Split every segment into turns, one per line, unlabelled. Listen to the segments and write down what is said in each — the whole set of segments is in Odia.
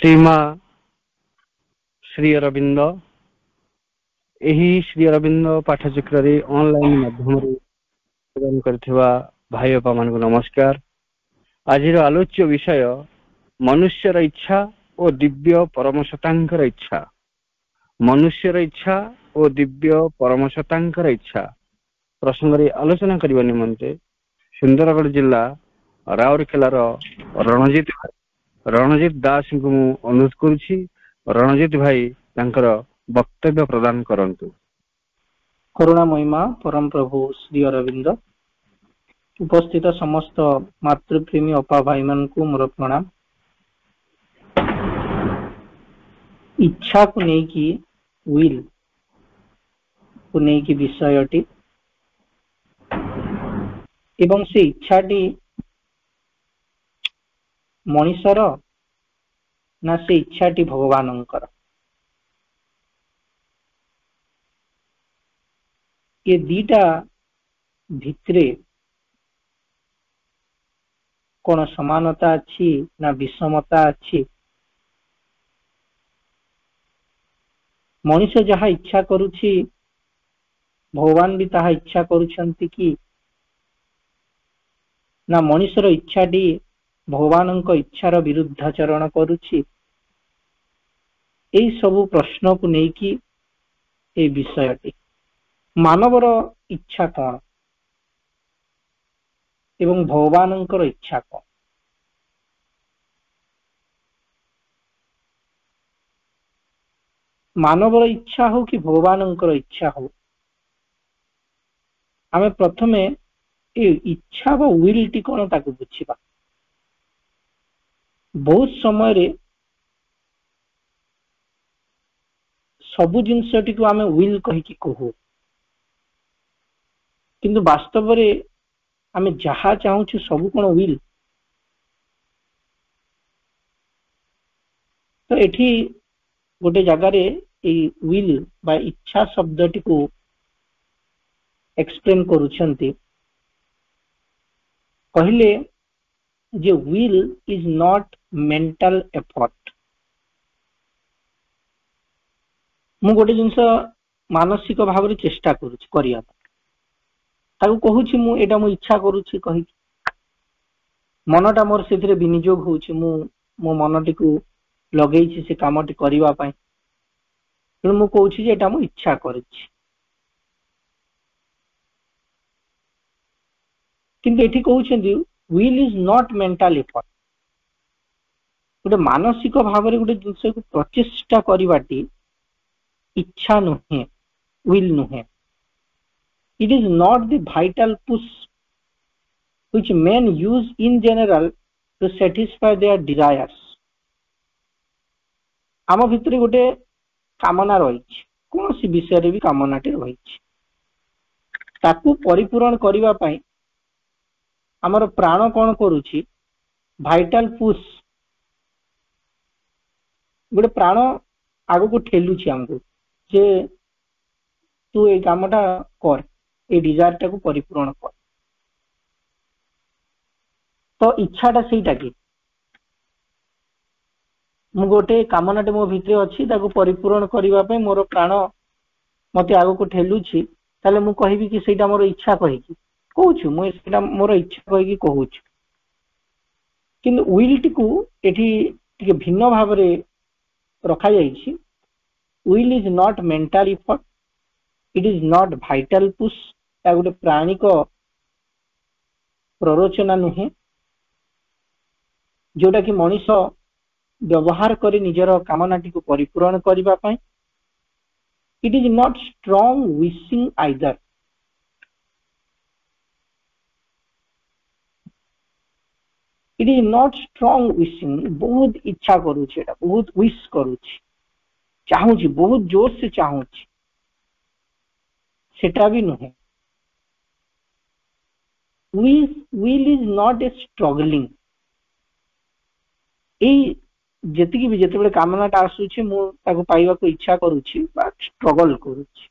श्रीमा श्री अरविंद यही श्री अरविंद पाठचक्र ऑनलाइन माध्यम प्रदान करथिबा भाई बापा मान नमस्कार। आज आलोच्य विषय मनुष्यर इच्छा और दिव्य परमशतांकर इच्छा। मनुष्यर इच्छा और दिव्य परमशतांकर इच्छा प्रसंग रे आलोचना करबा निमंते सुंदरगढ़ जिला राउरकेलार रणजीत दास को अनुरोध करुछि। रणजीत भाई तांकर वक्तव्य प्रदान करंतु।
करुणा महिमा परम प्रभु श्री अरविंद, उपस्थित समस्त मातृप्रेमी अपा भाई मान को मोर प्रणाम। इच्छा को नहीं की विल को नहीं की विषयटी एवं से इच्छाटी मनीषर ना से इच्छाटी भगवानंकर, ये दीटा भितरे कौन समानता अच्छी ना विषमता अच्छी। मनीष जहाँ इच्छा करुछि भगवान भी ताहा इच्छा करुछंती कि ना मनीषर इच्छाटी भगवानंक इच्छार विरुद्धाचरण करुछि। एई सबु प्रश्न को नेकी ए विषयटी मानवर इच्छा कौन एवं भगवानंकर इच्छा कौन। मानवर इच्छा हो कि भगवानंकर इच्छा हो, आमे प्रथमे ए इच्छा व विल टी कौन ताकु बुझिबा। बहुत समय रे सबु जिनसटी को आमे विल कहि कि कहू, किंतु वास्तव रे आमे जहा चाहूछु सबु कोन विल। तो एठी गोटे जगह रे ए विल बा इच्छा शब्दटी को एक्सप्लेन करूछंती। कहले जे will is not mental effort. मु गोटे जिनस मानसिक भाव रे चेष्टा करूछि करिया ताकू कहूछि मु एटा मु इच्छा करूछि कहि मनटा मोर सेथिरे विनियोग होउछि। मु मो मनटी को लगेइछि से कामटी करिवा पई, तेणु मु कहूछि जे एटा मु इच्छा करूछि। किंतु एठी कहउछन्ती will is not mental effort. गोटे मानसिक भाव रे गोटे जिनस को प्रचेष्टा करिवाटी इच्छा नुहे, विल नुहे। It is not the vital push which men use in general to satisfy their desires. आम भितर गोटे कामना रही, कौन सी विषय भी कामनाटी रही, ताकू परिपूरण करने पाई आमर प्राण कौन करुछि भाइटाल पुश। गोटे प्राण आगो को ठेलुछि हमको जे तू ए कामटा कर, ए डिजायर टाकू परिपूर्ण कर। तो इच्छाटा सेटा कि मु गोटे कामनाटे मो भितरे अछि ताकू परिपूर्ण करिवा पे मोर प्राण मते आगो को ठेलुछि, ताले मु कहिबि कि सेटा मोर इच्छा कहि कि कहूछु, मु सेटा मोर इच्छा कहि कि कहूछु। किंतु विल टिकू एठी टिके भिन्न भाव रे रखा जाइछि। Will is not mental effort, it is not vital push. ता गोटे प्राणिक प्ररोचना नुहे जोटा कि मनीष व्यवहार करे निजर कामनाटी को परिपूर्ण करिवा पई। It is not strong wishing either. It is not strong wishing, बहुत इच्छा करूछि, एटा बहुत विश करूछि, चाहूछि, बहुत जोर से चाहूछि, सेटा भी नुहे। will is not a struggling। ए जेतिकी भी जेते बेले कामनाटा आसुछि मु ताको पाइबा को इच्छा करूछि बा स्ट्रगल करूछि,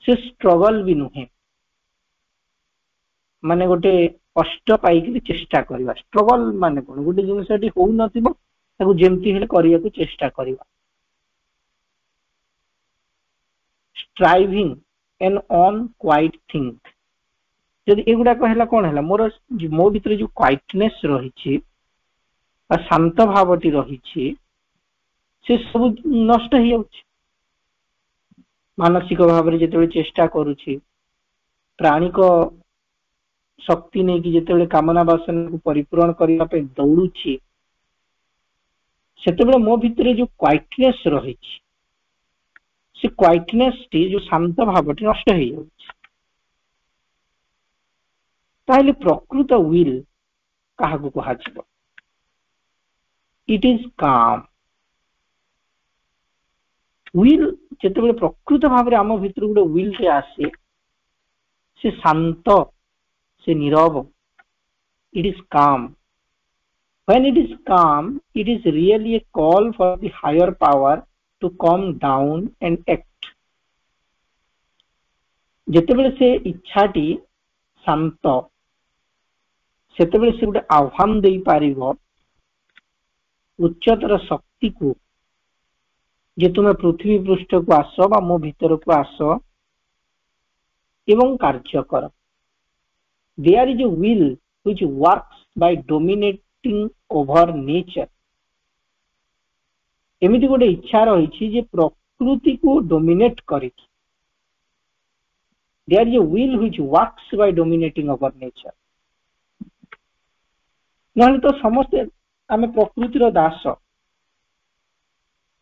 से स्ट्रगल भी नुहे। माने गोटे कष्ट पाई कि चेष्टा करबा। स्ट्रगल माने कोन गोटे जिनसटी हो नथिबो ताकू जेमती हेले करिया को चेष्टा करिवा striving an on quite think जदि एगुडा कहला कोन हला मोर मो भीतर जो क्वाइटनेस रही शांत भावटी रही से सब नष्ट हो जाउछि मानसिक भाव रे जेतेबे चेष्टा करूछि प्राणिक शक्ति नहीं कि जेतेबे कामना वासना को परिपूर्ण करबा पे दौड़ुछि सेतेबे मो भीतर जो क्वाइटनेस रही से क्वाइटनेस टी जो शांत भावटी नष्ट हो जाउछि ताहले प्रकृत विल काहाकू कहाजिबो इट इज काम विल जेतेबे प्रकृत भाव रे आम भीतर गोटे विल टे आसे से शांत से नीरव इट इज काम when it is calm it is really a call for the higher power to calm down and act जेतेबे से इच्छाटी शांत सेतेबे से गोटे आह्वान दे पारिबो उच्चतर शक्ति को जे तुम पृथ्वी पृष्ठ को आस बा मो भीतर को आस एवं कार्य कर there is a will which works by dominating over nature एमिति गोटे इच्छा रही जे प्रकृति को डोमिनेट करे there is a will which works by dominating over nature नहले तो समस्त आमे प्रकृतिर दास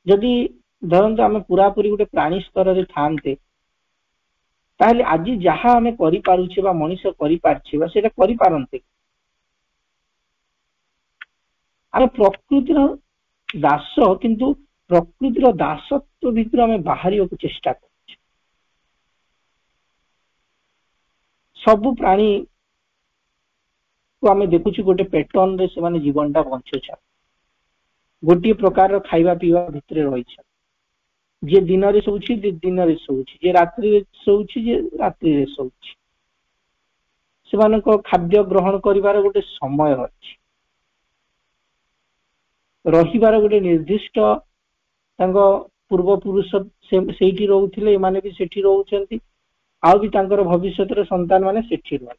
जदि धरंतु आमे पूरा पूरी गोटे प्राणी स्तर रे थानते ताहले आज जहा आमे करि पारुछे बा मनुष्य करि पारछे बा सेटा करि पारंते आमे प्रकृतिर दास किंतु प्रकृतिर दासत्व भीतर आमे बाहरियो को चेष्टा करछे सब प्राणी को आमे देखुछु गोटे पैटर्न रे से माने जीवनटा बंचुछा गोटे प्रकार खाइबा पीवा भीतर रही जे दिन रे सोउछि जे दिन रे सोउछि जे रात्रि रे सोउछि जे रात्रि रे सोउछि सेमानक खाद्य ग्रहण करिवार गोटे समय अछि रहिबार गोटे निर्दिष्ट तांको पूर्व पुरुष सेठी रहउथिले माने भी सेठी रहउछंती आ भी तांकर भविष्यत रे संतान माने सेठी रह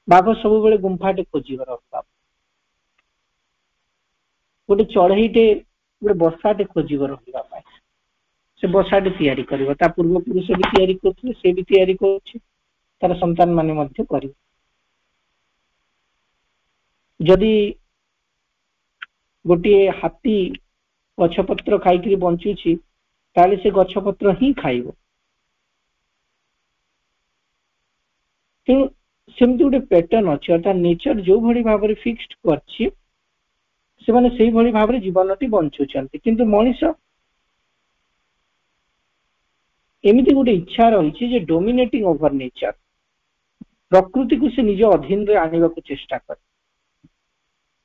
बाप सब बेले गुंफाटे खोजिबार बाप गोटे चढ़ईटे गोटे बसाटे खोजिबार रहिबा पाए से बसाटे तैयारी करिवो ता पूर्व पुरुष भी तैयारी करथले से भी तैयारी करछि तार संतान माने मध्य करिवो जदि गोटे हाथी गछपत्र खाइकरी बंचुछि ताले से गछपत्र ही खाइबो सेमती गोटे पैटर्न अछि अर्थात नेचर जो भली भाव रे फिक्स्ड करछि से माने सेही भली भाव रे जीवनटी बंचुछंती किंतु मनुष्य एमिति गोटे इच्छा रही जे डोमिनेटिंग ओवर नेचर प्रकृति को से निज अधीन रे आनिबा को चेष्टा करे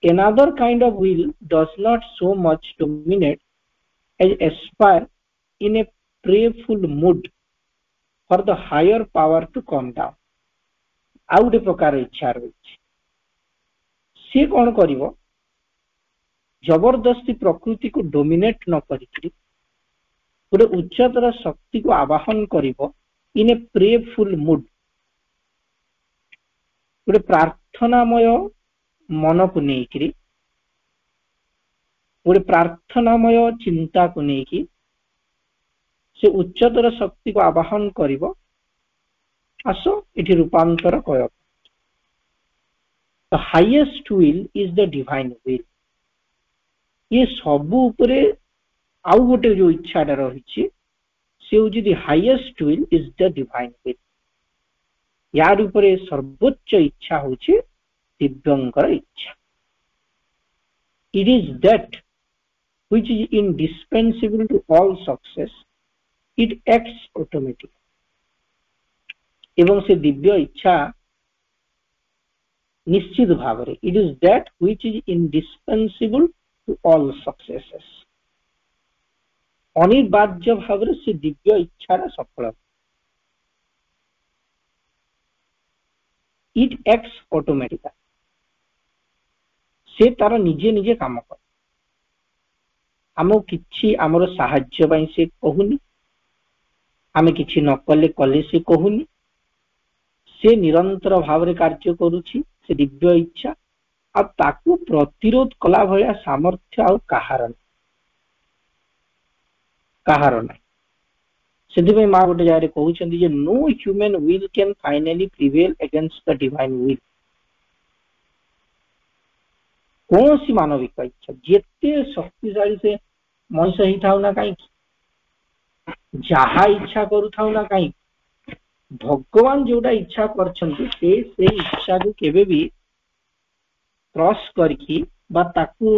another kind of will does not so much dominate as aspire in a prayerful mood for the higher power to come down आउ गोटे प्रकार इच्छा रही सी कौन करिवो जबरदस्ती प्रकृति को डोमिनेट न करिकरी गोटे उच्चतर शक्ति को आवाहन करिवो इन ए प्रेयरफुल मूड गोटे प्रार्थनामय मन को नेकरी गोटे प्रार्थनामय चिंता को नेकी से उच्चतर शक्ति को आवाहन करिवो आसो इठी रूपांतर कय the highest will is the divine will ये सबु उपरे आउ गोटे जो इच्छाटा रही से होची the highest will is the divine will यार उपरे सर्वोच्च इच्छा होची दिव्यंकर इच्छा it is that which is indispensable to all success it acts automatic एवं से दिव्य इच्छा निश्चित भाव रे it is that which is indispensable to all successes अनिवार्य भाव रे से दिव्य इच्छा सफल इट एक्ट्स ऑटोमेटिक से तार निजे निजे काम कर आम कि आमर साहाय्य से कहूनी आम कि न कले कले से कहूनी से निरंतर भाव में कार्य करुछि से दिव्य इच्छा आ ताकू प्रतिरोध कला भया सामर्थ्य आ कहार ना से माँ गोटे जगह कहते no human will can finally prevail against the divine will कौन सी मानविक इच्छा जिते शक्तिशाली से मनुष्य ही था ना कहीं जहा इच्छा करू ना कहीं भगवान जोटा इच्छा करछंती से इच्छा को केबे भी क्रॉस करकी बा ताकू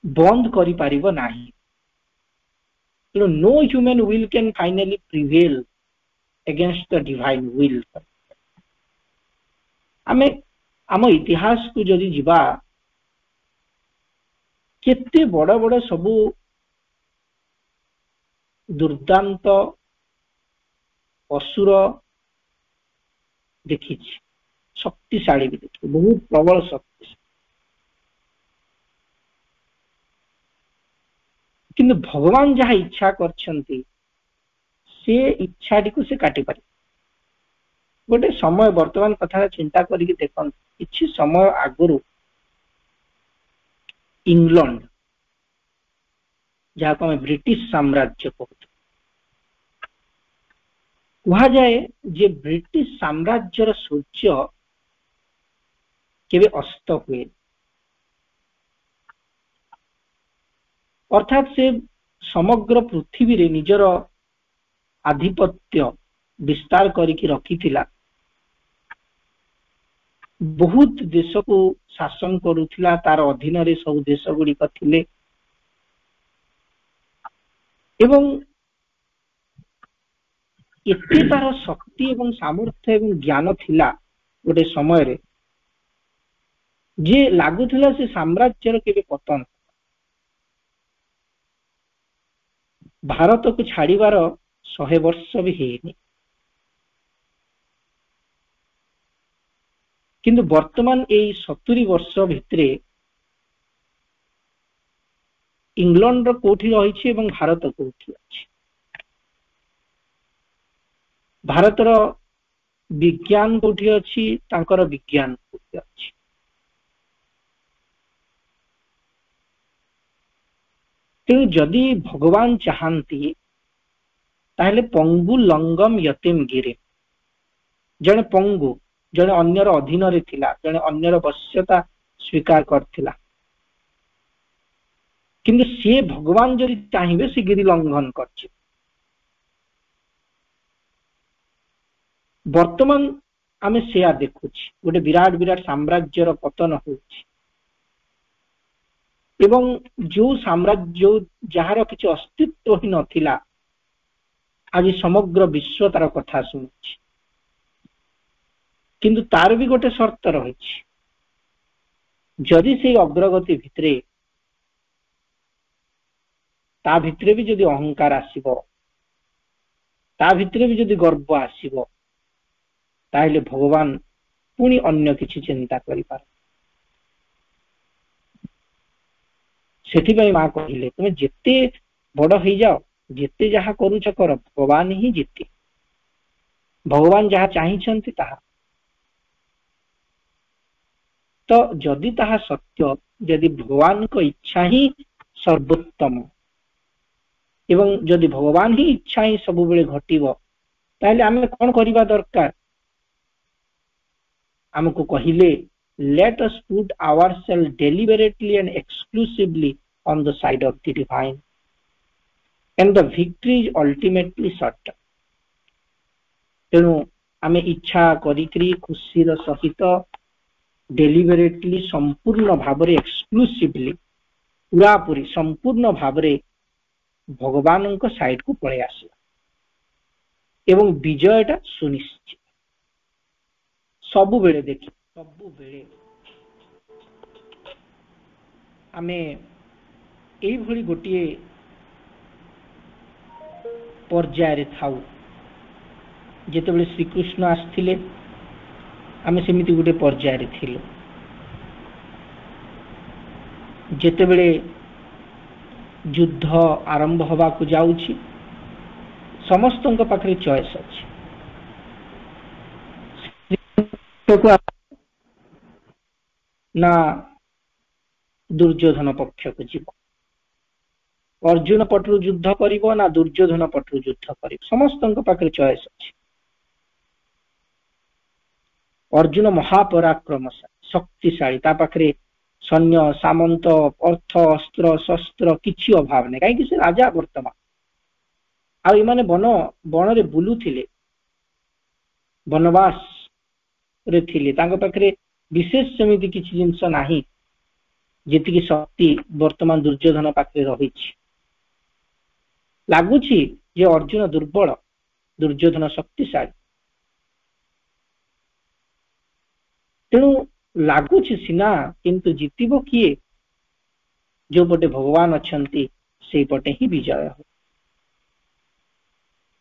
बंद करि पारिबो नाही no human will can finally prevail against the divine will आमे आम इतिहास को जदि जिबा केते बड़ बड़ सबु दुर्दांत असुर देखी शक्तिशाली भी देखी बहुत प्रबल शक्ति किंतु भगवान जहाँ इच्छा करछंती से इच्छाटी को से काटी पारे गोटे समय वर्तमान कथा चिंता करके देखन किछि समय आगुरु इंग्लैंड जहाँ को हमें ब्रिटिश साम्राज्य कहते कहा जाए जे ब्रिटिश साम्राज्यर सूर्य केवे अस्त हुए अर्थात से समग्र पृथ्वी रे निजर आधिपत्य विस्तार करके रखिथिला बहुत देश को शासन करुथिला तार अधीन रे सब देश गुड़िक थिले एवं एते तार शक्ति एवं सामर्थ्य एवं ज्ञान थिला गोटे समय रे जे लागुथिला से साम्राज्यर केबे पतन भारत को छाड़ीबार 100 वर्ष भी हेनी किंतु वर्तमान एई 70 वर्ष भितरे इंग्लैंड रो कोठी रही एवं भारत कोठी अछि भारत रो विज्ञान कोठी अछि तांकर विज्ञान कोठी अछि तेणु जदि भगवान चाहती ताहले पंगु लंगम यतिम गिरे जने पंगु जने अन्यर अधीन रे थिला जने अन्यर वश्यता स्वीकार करथिला किंतु से भगवान जदि चाहिए से गिरी लंघन करछि वर्तमान आमे सेया देखुछि गोटे विराट विराट साम्राज्यर पतन होछि एवं जो साम्राज्य जार किसी अस्तित्व ही नथिला आज समग्र विश्व तार कथा शुणुछि किंतु तार भी गोटे शर्त रही जदि से अग्रगति भितरे ता भितरे भी जदि अहंकार आसीबो ता भितरे भी जदि गर्व आसीबो ताहले भगवान पुणी अन्य किछि चिंता करि पार सेठिपाई माँ कहले तुम जेते बड़ हो जाओ जेते जहाँ करूच कर भगवान ही जीते भगवान जहाँ चाहिए ताहा तो जदि ताहा सत्य यदि भगवान को इच्छा ही सर्वोत्तम एवं जदि भगवान ही इच्छा ही सब बेले घटिबो ताहले आमे कोन करिबा दरकार आमको कहिले let us put ourselves deliberately and exclusively on the side of the divine and the victory is ultimately certain तेणु आमे इच्छा करिकरी खुशी सहित डेलिबरेटली संपूर्ण भाव एक्सक्लूसिवली पूरा पूरी संपूर्ण भाव भगवान साइड को पड़े आसला एवं विजयटा सुनिश्चित सबु बेले देखि सबु बेले आमे एई भली गोटिए पर्याय थाउ जेतेबेले श्रीकृष्ण आस्थिले आमे सेमिति गोटे पर्याय थिलु ଯେତେବେଳେ ଯୁଦ୍ଧ ଆରମ୍ଭ ହେବାକୁ ଯାଉଛି ସମସ୍ତଙ୍କ ପାଖରେ ଚଏସ୍ ଅଛି। ନା ଦୁର୍ଯ୍ୟୋଧନ ପକ୍ଷକୁ ଯିବ, ଅର୍ଜୁନ ପଟରୁ ଯୁଦ୍ଧ କରିବ ନା ଦୁର୍ଯ୍ୟୋଧନ ପଟରୁ ଯୁଦ୍ଧ କରିବ, ସମସ୍ତଙ୍କ ପାଖରେ ଚଏସ୍ ଅଛି। ଅର୍ଜୁନ ମହାପରାକ୍ରମଶାଳୀ, ଶକ୍ତିଶାଳୀ, ତା ପାଖରେ ସୈନ୍ୟ ସାମନ୍ତ ଅର୍ଥ ଅସ୍ତ୍ର ଶସ୍ତ୍ର କିଛି ଅଭାବ ନାହିଁ, କାହିଁକି ସେ ରାଜା ବର୍ତ୍ତମାନ। ଆଉ ଏମାନେ ବନରେ ବୁଲୁଥିଲେ, ବନବାସରେ ଥିଲେ, ତାଙ୍କ ପାଖରେ ବିଶେଷ ସେମିତି କିଛି ଜିନିଷ ନାହିଁ ଯେତିକି ଶକ୍ତି ବର୍ତ୍ତମାନ ଦୁର୍ଯ୍ୟୋଧନ ପାଖରେ ରହିଛି। ଲାଗୁଛି ଯେ ଅର୍ଜୁନ ଦୁର୍ବଳ, ଦୁର୍ଯ୍ୟୋଧନ ଶକ୍ତିଶାଳୀ। ତେଣୁ ଲାଗୁଛି ସିନା, କିନ୍ତୁ ଜିତିବ କିଏ? ଯୋଉପଟେ ଭଗବାନ ଅଛନ୍ତି ସେଇପଟେ ହିଁ ବିଜୟ ହେବ।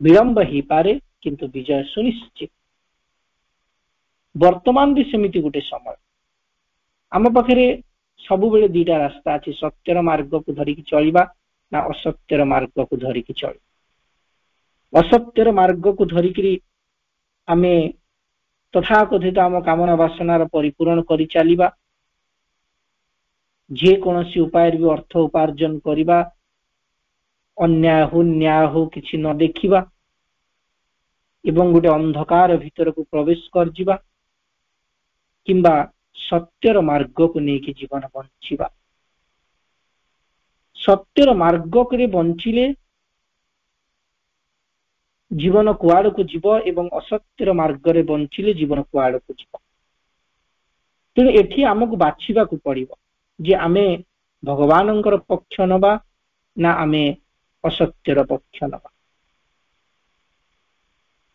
ବିଳମ୍ବ ହେଇପାରେ କିନ୍ତୁ ବିଜୟ ସୁନିଶ୍ଚିତ। ବର୍ତ୍ତମାନ ବି ସେମିତି ଗୋଟେ ସମୟ, ଆମ ପାଖରେ ସବୁବେଳେ ଦିଟା ରାସ୍ତା ଅଛି, ସତ୍ୟର ମାର୍ଗକୁ ଧରିକି ଚଳିବା ନା ଅସତ୍ୟର ମାର୍ଗକୁ ଧରିକି ଚଳିବା। ଅସତ୍ୟର ମାର୍ଗକୁ ଧରିକିରି ଆମେ ତଥାକଥିତ ଆମ କାମନା ବାସନାର ପରିପୂରଣ କରି ଚାଲିବା, ଯେକୌଣସି ଉପାୟରେ ବି ଅର୍ଥ ଉପାର୍ଜନ କରିବା, ଅନ୍ୟାୟ ହଉ ନ୍ୟାୟ ହଉ କିଛି ନ ଦେଖିବା ଏବଂ ଗୋଟେ ଅନ୍ଧକାର ଭିତରକୁ ପ୍ରବେଶ କରିଯିବା, କିମ୍ବା ସତ୍ୟର ମାର୍ଗକୁ ନେଇକି ଜୀବନ ବଞ୍ଚିବା। ସତ୍ୟର ମାର୍ଗରେ ବଞ୍ଚିଲେ ଜୀବନ କୁଆଡକୁ ଯିବ ଏବଂ ଅସତ୍ୟର ମାର୍ଗରେ ବଞ୍ଚିଲେ ଜୀବନ କୁଆଡକୁ ଯିବ। ତେଣୁ ଏଠି ଆମକୁ ବାଛିବାକୁ ପଡିବ ଯେ ଆମେ ଭଗବାନଙ୍କର ପକ୍ଷ ନେବା ନା ଆମେ ଅସତ୍ୟର ପକ୍ଷ ନେବା।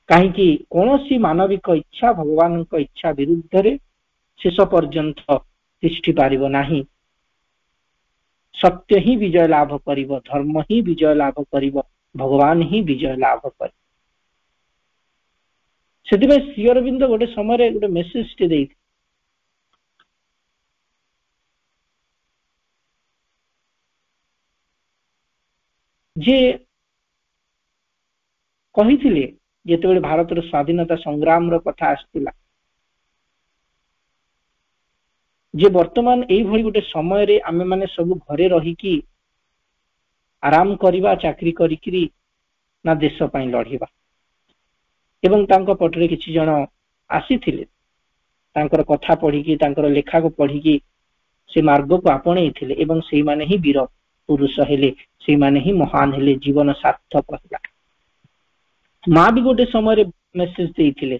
କାହିଁକି କୌଣସି ମାନବିକ ଇଚ୍ଛା ଭଗବାନଙ୍କ ଇଚ୍ଛା ବିରୁଦ୍ଧରେ ଶେଷ ପର୍ଯ୍ୟନ୍ତ ତିଷ୍ଠି ପାରିବ ନାହିଁ। ସତ୍ୟ ହିଁ ବିଜୟ ଲାଭ କରିବ, ଧର୍ମ ହିଁ ବିଜୟ ଲାଭ କରିବ, ଭଗବାନ ହିଁ ବିଜୟ ଲାଭ କରିବ। ସେଥିପାଇଁ ଶ୍ରୀ ଅରବିନ୍ଦ ଗୋଟେ ସମୟରେ ଗୋଟେ ମେସେଜଟେ ଦେଇଥିଲେ, ଯେ କହିଥିଲେ ଯେତେବେଳେ ଭାରତର ସ୍ୱାଧୀନତା ସଂଗ୍ରାମର କଥା ଆସିଥିଲା ଯେ ବର୍ତ୍ତମାନ ଏଇଭଳି ଗୋଟେ ସମୟରେ ଆମେ ମାନେ ସବୁ ଘରେ ରହିକି ଆରାମ କରିବା, ଚାକିରି କରିକିରି ନା ଦେଶ ପାଇଁ ଲଢିବା। ଏବଂ ତାଙ୍କ ପଟରେ କିଛି ଜଣ ଆସିଥିଲେ, ତାଙ୍କର କଥା ପଢିକି ତାଙ୍କର ଲେଖାକୁ ପଢିକି ସେ ମାର୍ଗକୁ ଆପଣେଇଥିଲେ ଏବଂ ସେଇମାନେ ହିଁ ବୀର ପୁରୁଷ ହେଲେ, ସେଇମାନେ ହିଁ ମହାନ ହେଲେ, ଜୀବନ ସାର୍ଥକ ହେଲା। ମା ବି ଗୋଟେ ସମୟରେ ମେସେଜ ଦେଇଥିଲେ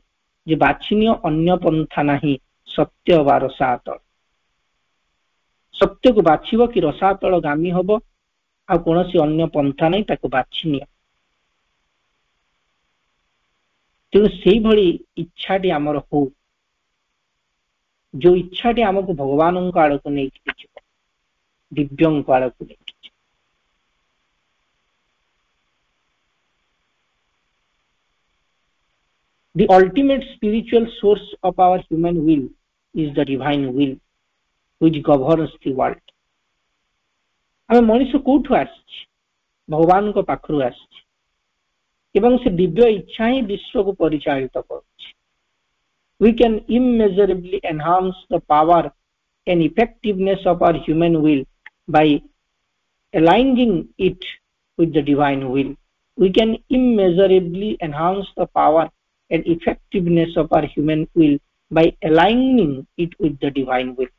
ଯେ ବାଛିନିଅ ଅନ୍ୟ ପନ୍ଥା ନାହିଁ, ସତ୍ୟ ବା ରସାତଳ। ସତ୍ୟକୁ ବାଛିବ କି ରସାତଳ ଗାମୀ ହବ, ଆଉ କୌଣସି ଅନ୍ୟ ପନ୍ଥା ନାହିଁ, ତାକୁ ବାଛିନିଅ। ତେଣୁ ସେଇଭଳି ଇଚ୍ଛାଟି ଆମର ହଉ, ଯୋଉ ଇଚ୍ଛାଟି ଆମକୁ ଭଗବାନଙ୍କ ଆଡକୁ ନେଇକି ଯିବ, ଦିବ୍ୟଙ୍କ ଆଡକୁ ନେଇକି ଯିବ। The ultimate spiritual source of our human will is the divine will which governs the world. ଆମେ ମଣିଷ କୋଉଠୁ ଆସିଛି? ଭଗବାନଙ୍କ ପାଖରୁ ଆସିଛି ଏବଂ ସେ ଦିବ୍ୟ ଇଚ୍ଛା ହିଁ ବିଶ୍ୱକୁ ପରିଚାଳିତ କରୁଛି। We can immeasurably enhance the power and effectiveness of our human will by aligning it with the divine will. We can immeasurably enhance the power and effectiveness of our human will by aligning it with the divine will.